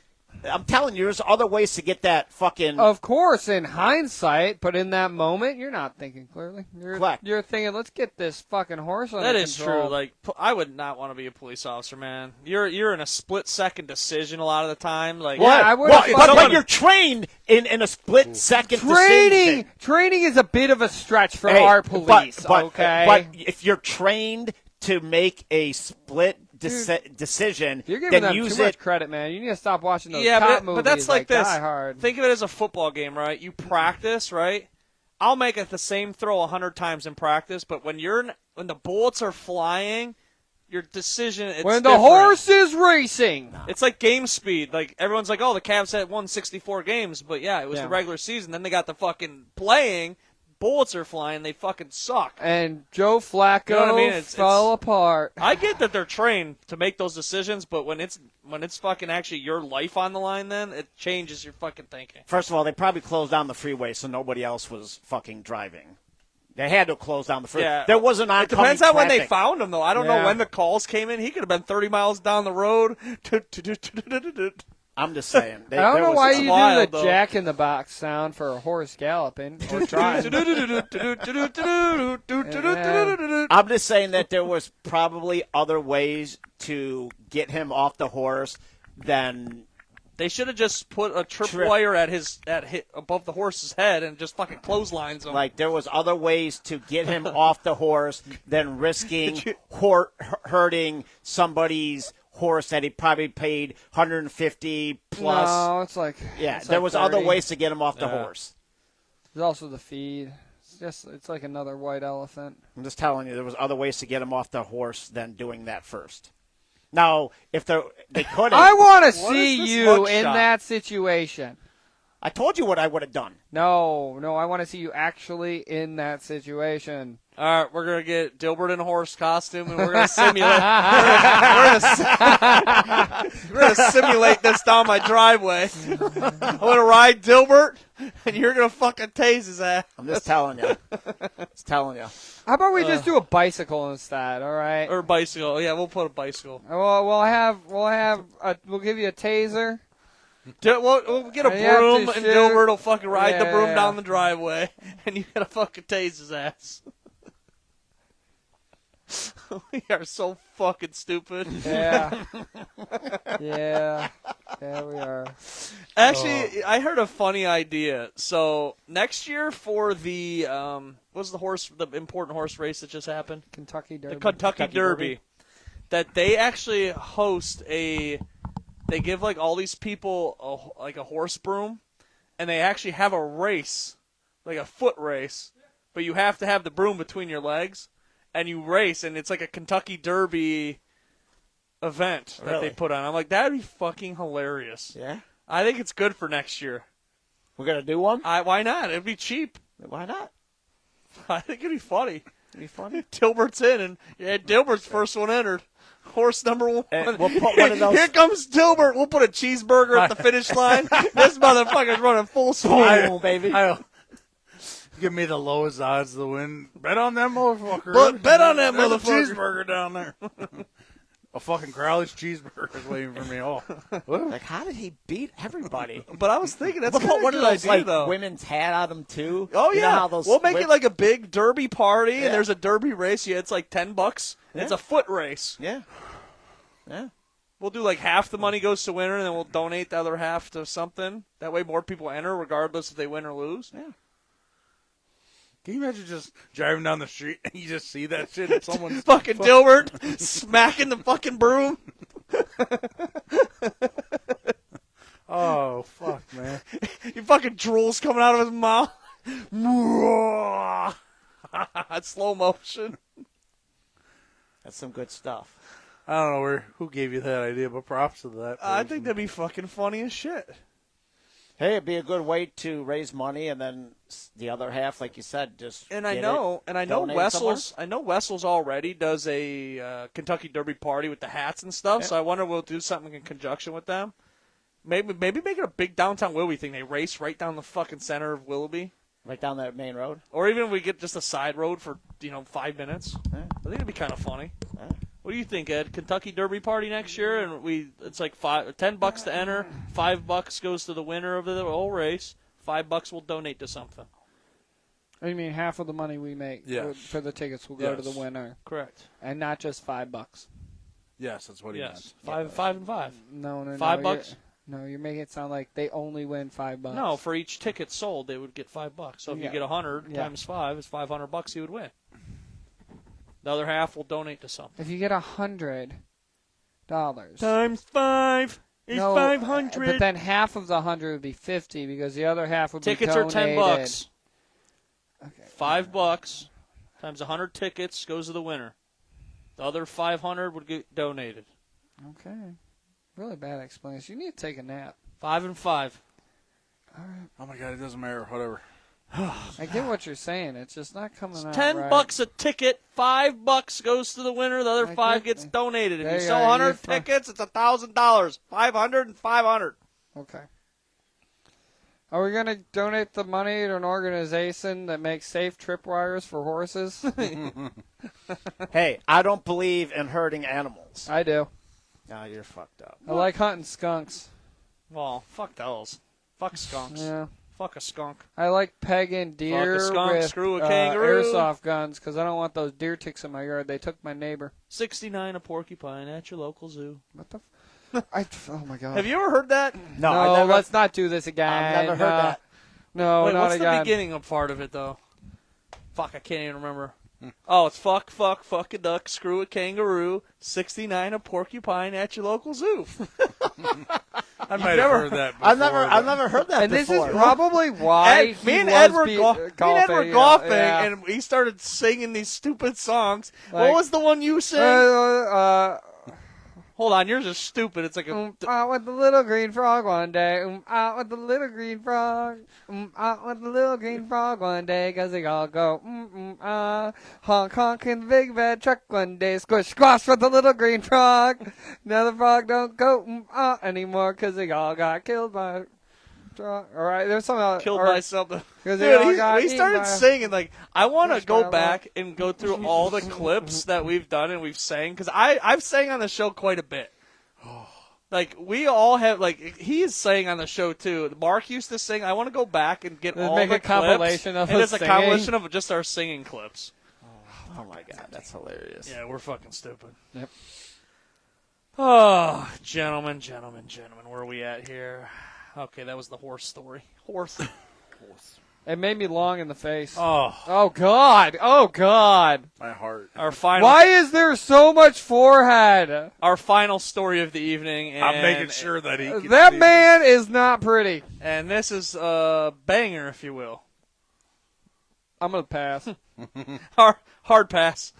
I'm telling you, there's other ways to get that fucking. Of course, in hindsight, but in that moment, you're not thinking clearly. Correct. You're thinking, let's get this fucking horse under That is control. true. Like, I would not want to be a police officer, man. You're in a split-second decision a lot of the time. Like, What? I would Well, fucking- but you're trained in a split second decision. Training is a bit of a stretch for Hey, our police, but okay? But if you're trained to make a split decision, You're giving then them use too much it. credit, man. You need to stop watching those yeah, cop but movies that's like this. Die Hard. Think of it as a football game, right? You practice, right? I'll make it the same throw 100 times in practice, but when the bullets are flying, your decision it's when the different. horse is racing. It's like game speed. Like everyone's like, "Oh, the Cavs had won 64 games," but yeah, it was Yeah. the regular season. Then they got the fucking playing. bullets are flying, they fucking suck. And Joe Flacco You know what I mean? fell apart. I get that they're trained to make those decisions, but when it's fucking actually your life on the line, then it changes your fucking thinking. First of all, they probably closed down the freeway so nobody else was fucking driving. They had to close down the freeway. Yeah. There wasn't oncoming It depends on when they traffic. found him, though. I don't know when the calls came in. He could have been 30 miles down the road. I'm just saying. I don't know why you do wild, the though. Jack in the Box sound for a horse galloping or trying. I'm just saying that there was probably other ways to get him off the horse than They should have just put a tripwire at above the horse's head and just fucking clotheslines him. like there was other ways to get him off the horse than risking hurting somebody's horse that he probably paid 150 plus. No, it's like There was other 30. ways to get him off the horse. There's also the feed. It's like another white elephant. I'm just telling you, there was other ways to get him off the horse than doing that first. Now, if they could have, I want to What see is this you mugshot? in that situation. I told you what I would have done. No, I want to see you actually in that situation. All right, we're going to get Dilbert in a horse costume, and we're going to simulate. we're going to simulate this down my driveway. I'm going to ride Dilbert, and you're going to fucking tase his ass. I'm just telling you. Just telling you. How about we just do a bicycle instead? All right. Or bicycle. Yeah, we'll put a bicycle. Well, we'll give you a taser. We'll get a You have to broom, and shoot. Dilbert will fucking ride the broom Yeah. down the driveway, and you got to fucking tase his ass. We are so fucking stupid. Yeah. Yeah, we are. Actually, I heard a funny idea. So next year for the what's the important horse race that just happened? Kentucky Derby. The Kentucky Derby. That they actually host they give like all these people like a horse broom, and they actually have a race, like a foot race, but you have to have the broom between your legs, and you race, and it's like a Kentucky Derby event that they Really? put on. I'm like, that'd be fucking hilarious. Yeah? I think it's good for next year. We're going to do one? Why not? It'd be cheap. Why not? I think it'd be funny. It'd be funny. Dilbert's in, and Dilbert's first one entered. Horse number one. And we'll put one of those- Here comes Dilbert. We'll put a cheeseburger at the finish line. This motherfucker's running full speed. Oh, baby. Give me the lowest odds to win. Bet on that motherfucker. Bet on that There's a motherfucker. cheeseburger down there. A fucking Crowley's cheeseburger is waiting for me. Oh, what? Like, how did he beat everybody? But I was thinking that's We'll kind put one of those, idea, like, though. women's hat on them, too. Oh, You yeah. know how those We'll make whip- it like a big derby party, Yeah. and there's a derby race. Yeah, it's like $10. Yeah. It's a foot race. Yeah. Yeah. We'll do like half the money goes to winner, and then we'll donate the other half to something. That way more people enter, regardless if they win or lose. Yeah. Can you imagine just driving down the street and you just see that shit and someone's Fucking Dilbert smacking the fucking broom. Oh, fuck, man. He fucking drools coming out of his mouth. That's slow motion. That's some good stuff. I don't know who gave you that idea, but props to that. I person. think that'd be fucking funny as shit. Hey, it'd be a good way to raise money, and then the other half, like you said, just And get I know donate it Wessels. I know Wessels already does a Kentucky Derby party with the hats and stuff. Yeah. So I wonder if we'll do something in conjunction with them. Maybe make it a big downtown Willoughby thing. They race right down the fucking center of Willoughby, right down that main road. or even if we get just a side road for 5 minutes. Yeah. I think it'd be kind of funny. Yeah. What do you think, Ed? Kentucky Derby party next year, and it's like $10 to enter. $5 goes to the winner of the whole race. $5 we'll donate to something. I mean, half of the money we make Yes. for the tickets will go to the Yes. winner, Correct. and not just $5. Yes, that's what he Yes. meant. Five and five. No, $5? You're making it sound like they only win $5. No, for each ticket sold, they would get $5. So if you Yeah. get 100 Yeah. times 5, it's $500 you would win. The other half will donate to something. If you get $100 Times 5 is no, 500. but then half of the 100 would be 50 because the other half would Tickets be are donated. $10. Okay. $5 times 100 tickets goes to the winner. The other 500 would get donated. Okay. Really bad explanation. You need to take a nap. 5 and 5. Oh my god, it doesn't matter. Whatever. I get what you're saying. It's just not coming out $10 right. a ticket. $5 goes to the winner. The other I $5 get gets that. donated. If There you you sell are. 100 tickets, it's $1,000. 500 and 500. Okay. Are we going to donate the money to an organization that makes safe tripwires for horses? Hey, I don't believe in hurting animals. I do. No, you're fucked up. I like hunting skunks. Well, fuck those. Fuck skunks. Yeah. Fuck a skunk. I like pegging deer skunk, with screw a kangaroo. airsoft guns because I don't want those deer ticks in my yard. They took my neighbor. 69 a porcupine at your local zoo. What the? Oh my god. Have you ever heard that? No, No, I never, let's not do this again. I've never heard that. No, Wait, not what's again. the beginning of part of it, though? Fuck, I can't even remember. Oh, it's fuck a duck, screw a kangaroo, 69 a porcupine at your local zoo. I might have heard that before. I've never heard that And this before. is probably why Me he and was Ed were golfing. golfing, yeah. and we started singing these stupid songs. Like- What was the one you sang? Hold on, yours is stupid. It's like a... Out with the little green frog one day. Out with the little green frog. Out with the little green frog one day. 'Cause they all go, honk, honk in the big bad truck one day. Squish, squash with the little green frog. Now the frog don't go, anymore 'cause they all got killed by... All right, there's something else. Killed by something. Because they all Dude, got we eaten started by- singing, like, I want to Fish go by back and go through all the clips that we've done and we've sang, because I've sang on the show quite a bit. Like, we all have, like, he's sang on the show, too. Mark used to sing. I want to go back and get Let's all make the a compilation clips, of and us it's a singing. compilation of just our singing clips. Oh my god, that's hilarious. Yeah, we're fucking stupid. Yep. Oh, gentlemen, where are we at here? Okay, that was the horse story. Horse. It made me long in the face. Oh, Oh, God. Oh, God. My heart. our final. Why is there so much forehead? Our final story of the evening. And, I'm making sure that he can That see man is not pretty. And this is a banger, if you will. I'm going to pass. Hard pass.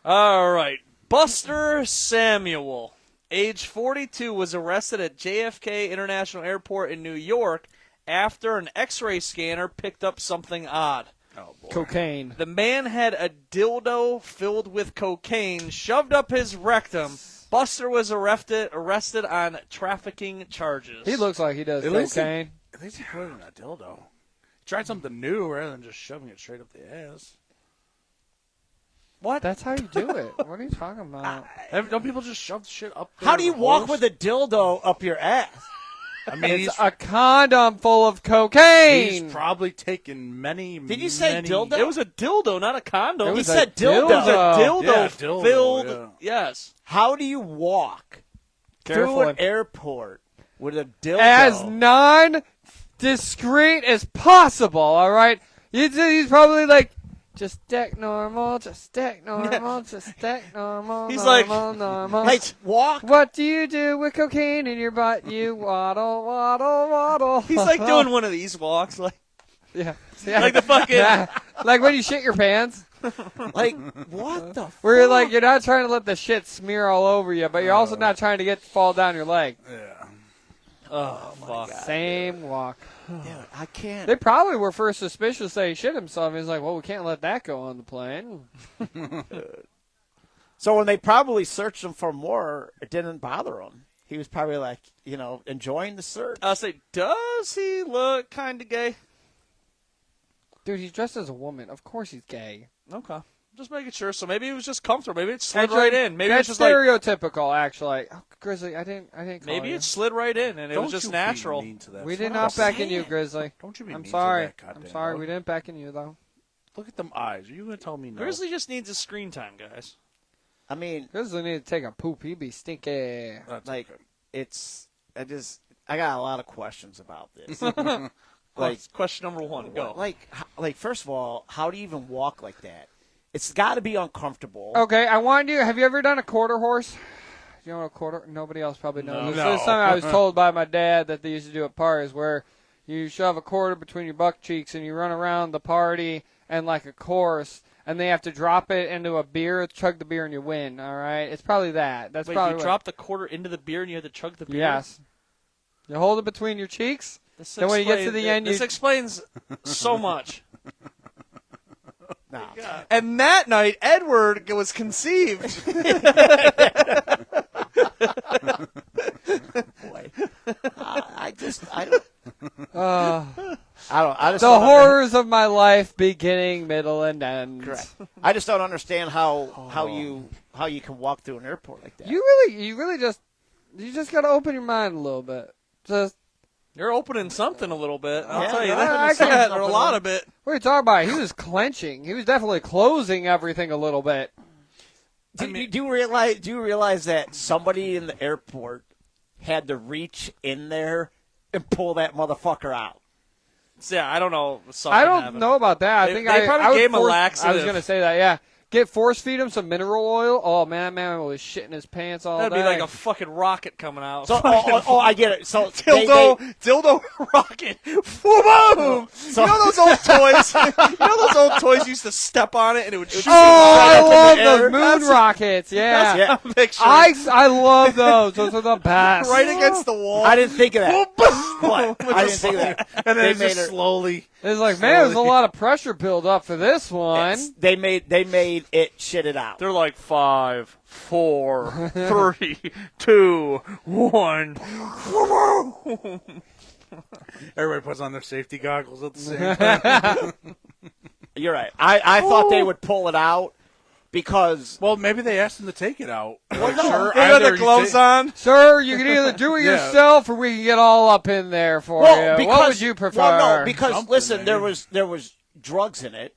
All right. Buster Samuel, age 42, was arrested at JFK International Airport in New York after an X-ray scanner picked up something odd. Oh, boy. Cocaine. The man had a dildo filled with cocaine shoved up his rectum. Buster was arrested on trafficking charges. He looks like he does At least he- cocaine. At least he put it in a dildo. Tried something new rather than just shoving it straight up the ass. What? That's how you do it. What are you talking about? Don't people just shove shit up their How do you walk holes? with a dildo up your ass? I mean, It's a condom full of cocaine. he's probably taken many, Did you say many- dildo? It was a dildo, not a condom. It He was a said dildo. It was a dildo Yeah, dildo, filled. yeah. Yes. How do you walk through Carefully. an airport with a dildo? As non-discreet as possible, all right? He's probably like, just act normal, just act normal, just act normal, He's normal, like- normal. like walk. What do you do with cocaine in your butt? You waddle, waddle, waddle. He's like doing one of these walks, like yeah. like the fucking. Yeah. Like when you shit your pants, Like what the? where you're fuck? like you're not trying to let the shit smear all over you, but you're also not trying to get to fall down your leg. Yeah. Oh, fuck. Same walk. Dude, I can't. They probably were first suspicious that he shit himself. He's like, well, we can't let that go on the plane. So when they probably searched him for more, it didn't bother him. He was probably like, enjoying the search. I'll say, does he look kind of gay? Dude, he's dressed as a woman. Of course he's gay. Okay. Just making sure. So maybe he was just comfortable. Maybe it slid Actually, right in. Maybe that's it's just like. stereotypical, actually. Oh, Grizzly, I didn't call Maybe you. it slid right in and it was Don't just you be natural. mean to that We did fuck. not back in say you, it. Grizzly. Don't you be I'm mean sorry. to that goddamn I'm sorry. dog. We didn't back in you, though. Look at them eyes. Are you going to tell me no? Grizzly just needs his screen time, guys. I mean, Grizzly need to take a poop. He'd be stinky. That's like okay. I got a lot of questions about this. Like question number one, go. Like first of all, how do you even walk like that? It's got to be uncomfortable. Okay, I want you. Have you ever done a quarter horse? You know what a quarter? Nobody else probably knows. No. This is something I was told by my dad that they used to do at parties, where you shove a quarter between your butt cheeks and you run around the party and like a course, and they have to drop it into a beer, chug the beer, and you win. All right, it's probably that. That's Wait, probably you what- drop the quarter into the beer and you have to chug the beer? Yes. You hold it between your cheeks, Then when you get to the end, this explains so much. No. And that night, Edward was conceived. Boy. I just don't. I just the don't horrors of my life, beginning, middle, and end. Correct. I just don't understand how you can walk through an airport like that. You really just got to open your mind a little bit. You're opening something a little bit. I'll Yeah, tell you I that. can't Or a lot of it. What are you talking about? He was clenching. He was definitely closing everything a little bit. Do you realize that somebody in the airport had to reach in there and pull that motherfucker out? Yeah, I don't know. I don't know about that. I think they probably I would gave him a force, laxative. I was going to say that, yeah. Force feed him some mineral oil. Oh, man was shitting his pants all That'd day. be like a fucking rocket coming out. So, I get it. So dildo rocket. Boom! So, you know those old toys? Those old toys used to step on it and it would shoot. I love those air. moon rockets. Yeah. yeah. Picture. I love those. Those are the best. Right against the wall. I didn't think of that. What? I didn't think of that. And then They it's made just it- slowly. It's like, man, there's a lot of pressure build up for this one. They made it shit it out. They're like 5, 4, 3, 2, 1. Everybody puts on their safety goggles at the same time. You're right. I thought they would pull it out because Well, maybe they asked them to take it out. Like, no. sure, They had either the you gloves ta- on. Sir, you can either do it Yeah. yourself or we can get all up in there for you. What would you prefer? Well, no, because Something listen, there. there was drugs in it,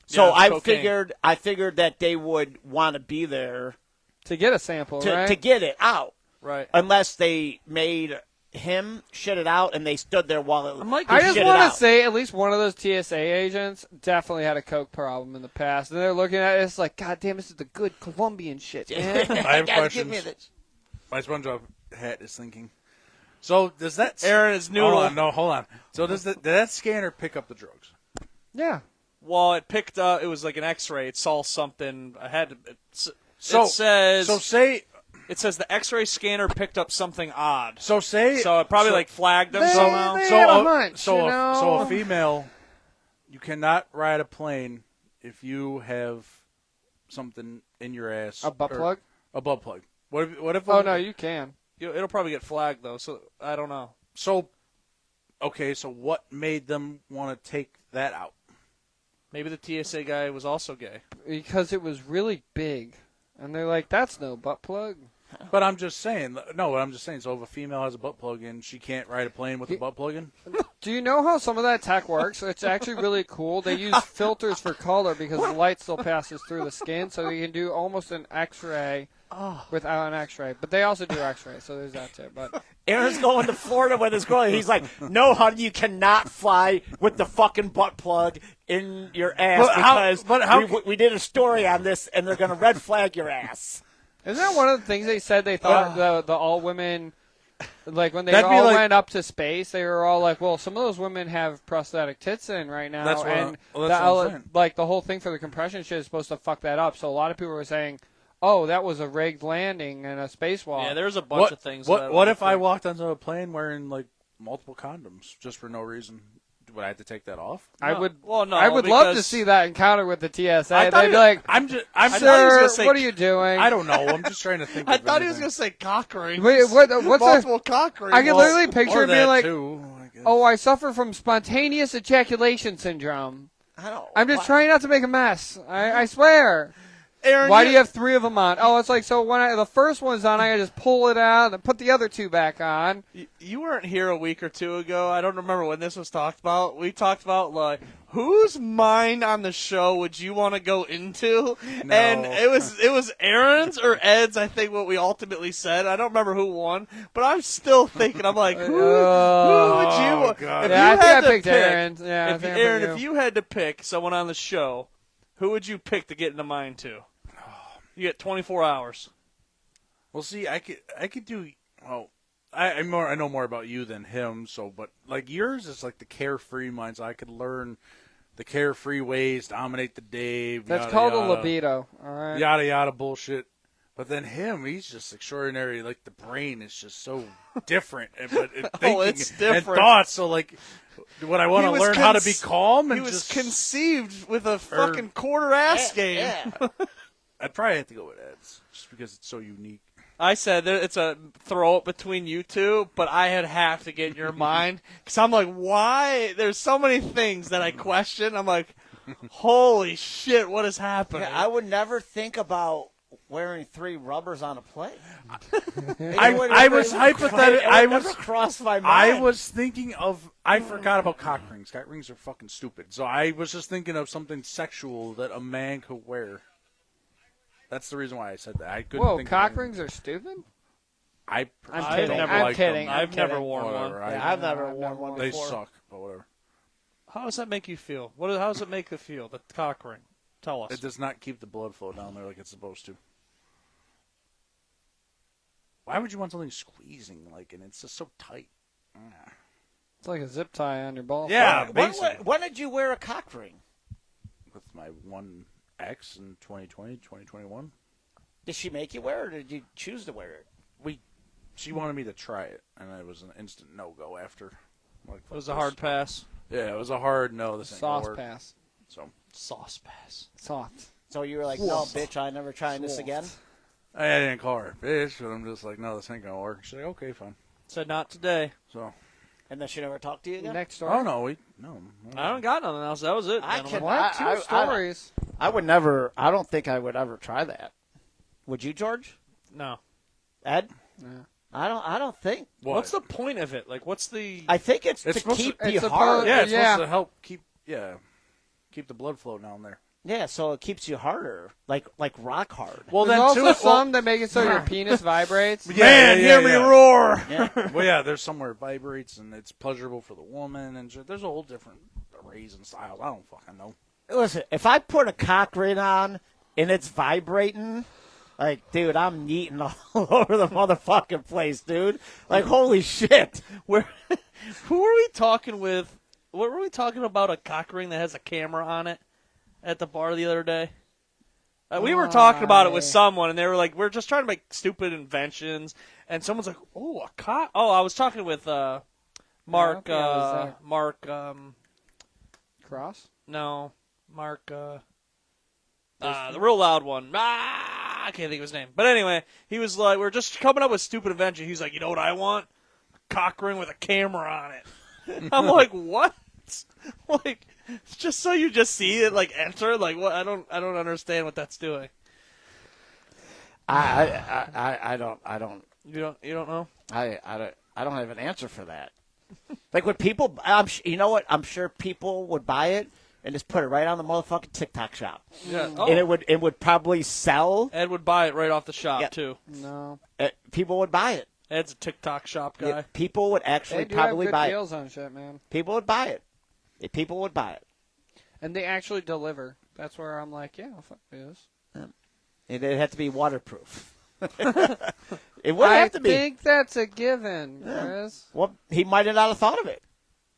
so Yeah, I cocaine. figured that they would want to be there to get a sample, right? to get it out, Right. unless they made him shit it out and they stood there while it. I just shit it want out. to say at least one of those TSA agents definitely had a coke problem in the past. And they're looking at it, it's like, God damn, this is the good Colombian shit, man. I have Gotta give me questions. this. My SpongeBob hat is thinking. So does that Aaron is noodle. Hold on. So did that scanner pick up the drugs? Yeah. Well, it picked up. It was like an X-ray. It saw something. I had to. It So says. So say It says the X-ray scanner picked up something odd. so say So it probably so- like flagged them They- somehow. they- so had a a, hunch, so you a, know? so a female, you cannot ride a plane if you have something in your ass. A butt or- plug? A butt plug. What if? Oh, no, you can. It'll probably get flagged though. So I don't know. So, okay. So what made them want to take that out? Maybe the TSA guy was also gay. Because it was really big. And they're like, that's no butt plug. But I'm just saying. No, I'm just saying. So if a female has a butt plug in, she can't ride a plane with a butt plug in. Do you know how some of that tech works? It's actually really cool. They use filters for color because the light still passes through the skin, so you can do almost an X-ray without an X-ray. But they also do X-ray, so there's that too. But Aaron's going to Florida with his girl. He's like, no, honey, you cannot fly with the fucking butt plug in your ass because we did a story on this, and they're going to red flag your ass. isn't that one of the things they said they thought the all women, like when they That'd be all like- went up to space, they were all like, well, some of those women have prosthetic tits in right now, That's what and well, that's what I'm saying. like the whole thing for the compression shit is supposed to fuck that up. So a lot of people were saying, oh, that was a rigged landing and a spacewalk. Yeah, there's a bunch of things. What if I walked onto a plane wearing like multiple condoms just for no reason? Would I have to take that off? I No. would. Well, no, I would love to because- see that encounter with the TSA. I thought They'd be he- like, I'm thought he was "Sir, gonna say- what are you doing?" I don't know. I'm just trying to think. I of thought he was anything. going to say cock rings. Wait, what's multiple cock rings? I can literally picture Or it being that like, too, I guess. "Oh, I suffer from spontaneous ejaculation syndrome. I don't. I'm just trying not to make a mess. I swear." Aaron, Why do you have 3 of them on? Oh, it's like, so when the first one's on, I just pull it out and put the other 2 back on. You weren't here a week or two ago. I don't remember when this was talked about. We talked about like whose mind on the show would you want to go into, No. and it was Aaron's or Ed's. I think what we ultimately said. I don't remember who won, but I'm still thinking. I'm like, who would you? Oh, God. If Yeah, you I think had I to picked pick, Aaron's. Yeah, I if, think I Aaron, picked if you. you had to pick someone on the show, who would you pick to get into mind to? You get 24 hours. Well, see, I could do. Well, I know more about you than him. So, but like yours is like the carefree mind. So I could learn the carefree ways, dominate the day. That's yada, called yada, a libido. All right. Yada yada bullshit. But then he's just extraordinary. Like, the brain is just so different. But It's different. And thoughts. So, like, would I want to learn how to be calm? And he was just, conceived with a fucking quarter ass game. Yeah. I'd probably have to go with Ed's, just because it's so unique. I said that it's a throw up between you two, but I have to get in your mind. Because I'm like, why? There's so many things that I question. I'm like, holy shit, what is happening? I would never think about wearing 3 rubbers on a plate. I was hypothetical. I was never crossed my mind. I was thinking of. I forgot about cock rings. Cock rings are fucking stupid. So I was just thinking of something sexual that a man could wear. That's the reason why I said that. I couldn't Whoa, think cock of rings are stupid? I'm kidding. Never I'm liked kidding. them. I've never kidding. worn one. Whatever. I've never I've worn never one worn They before. suck, but whatever. How does that make you feel? How does it make you feel, the cock ring? Tell us. It does not keep the blood flow down there like it's supposed to. Why would you want something squeezing and it's just so tight? It's like a zip tie on your ball. Yeah, When, basically. when did you wear a cock ring? With my one ex in 2020, 2021. Did she make you wear it, or did you choose to wear it? She wanted me to try it, and it was an instant no-go after. It was a hard pass. Yeah, it was a hard no. This ain't gonna Sauce work. pass. So Sauce pass. Soft. So you were like, no, bitch, I'm never trying this Swat. again? I didn't call her a bitch, but I'm just like, no, this ain't gonna work. She's like, okay, fine. Said not today. So, And then she never talked to you again? Next story. oh no, no. I don't got nothing else. That was it. I gentlemen. can- What? Two stories. I would never, I don't think I would ever try that. Would you, George? No. Ed? Yeah. I don't think. What? What's the point of it? Like, what's the... I think it's It's to supposed to- keep it's you supposed- hard. Yeah, it's Yeah. supposed to help keep the blood flow down there. Yeah, so it keeps you harder, like rock hard. Well, There's then also too. some that make it so your penis vibrates. Man, hear me roar! Yeah. Well, yeah, there's somewhere it vibrates and it's pleasurable for the woman, and there's a whole different arrays and styles. I don't fucking know. Listen, if I put a cock ring on and it's vibrating, like, dude, I'm neating all over the motherfucking place, dude. Like, holy shit. Who were we talking with? What were we talking about? A cock ring that has a camera on it at the bar the other day? We were talking about it with someone, and they were like, we're just trying to make stupid inventions. And someone's like, oh, a cock. Oh, I was talking with Mark. Yeah, I was there. Mark. Cross? No. Mark. The real loud one. I can't think of his name. But anyway, he was like, we're just coming up with stupid invention. He's like, you know what I want? A cock ring with a camera on it. I'm like, what? Like, just so you just see it, like, enter? Like, what? I don't understand what that's doing. I don't. You don't know? I don't have an answer for that. Like, when people, you know what? I'm sure people would buy it and just put it right on the motherfucking TikTok shop. Yeah. And it would probably sell. Ed would buy it right off the shop, Yeah. too. No. People would buy it. Ed's a TikTok shop guy. Yeah, people would actually They do have probably good buy deals on shit, man. it. People would buy it. People would buy it. And they actually deliver. That's where I'm like, yeah, fuck this. And it'd have to be waterproof. It would have to be. I think that's a given, Chris. Well, he might have not thought of it.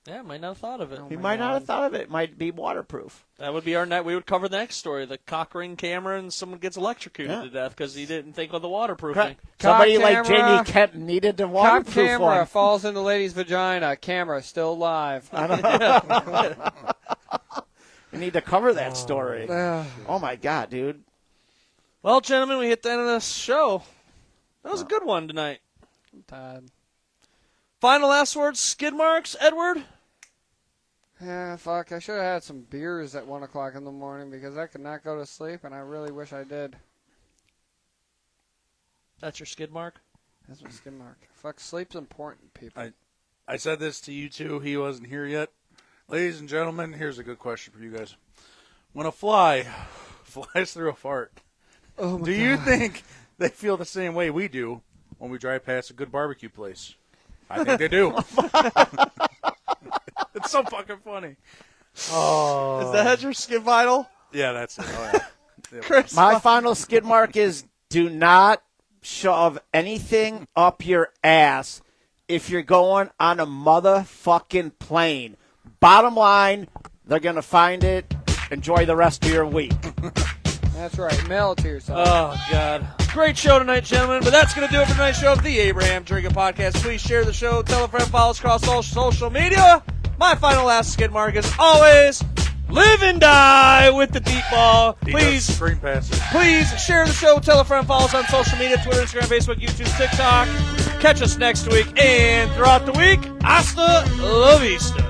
Yeah, might not have thought of it. Oh He my might not God. have thought of it. It might be waterproof. That would be our next. We would cover the next story: the cock ring camera, and someone gets electrocuted Yeah. to death because he didn't think of the waterproofing. Correct. Somebody like camera. Jamie Kemp needed to Cock waterproof camera one. falls into lady's vagina. Camera still live. We need to cover that story. Ugh. Oh my God, dude. Well, gentlemen, we hit the end of this show. That was a good one tonight. I'm tired. Final last words, skid marks, Edward. Yeah, fuck. I should have had some beers at 1 o'clock in the morning because I could not go to sleep, and I really wish I did. That's your skid mark. That's my skin mark. Fuck, sleep's important, people. I said this to you too. He wasn't here yet. Ladies and gentlemen, here's a good question for you guys. When a fly flies through a fart, Oh my do you think they feel the same way we do when we drive past a good barbecue place? I think they do. It's so fucking funny. Oh, Is that your skid vital? yeah, that's it. Oh, yeah. Yep. Chris. My final skid mark is do not shove anything up your ass if you're going on a motherfucking plane. Bottom line, they're going to find it. Enjoy the rest of your week. That's right. Mail it to yourself. Oh, God. Great show tonight, gentlemen. But that's going to do it for tonight's show of the Abraham Drinking Podcast. Please share the show. Tell a friend. Follow us across all social media. My final last skid mark is always live and die with the deep ball. Please, screen passes. please share the show. Tell a friend. Follow us on social media. Twitter, Instagram, Facebook, YouTube, TikTok. Catch us next week and throughout the week. Hasta la vista.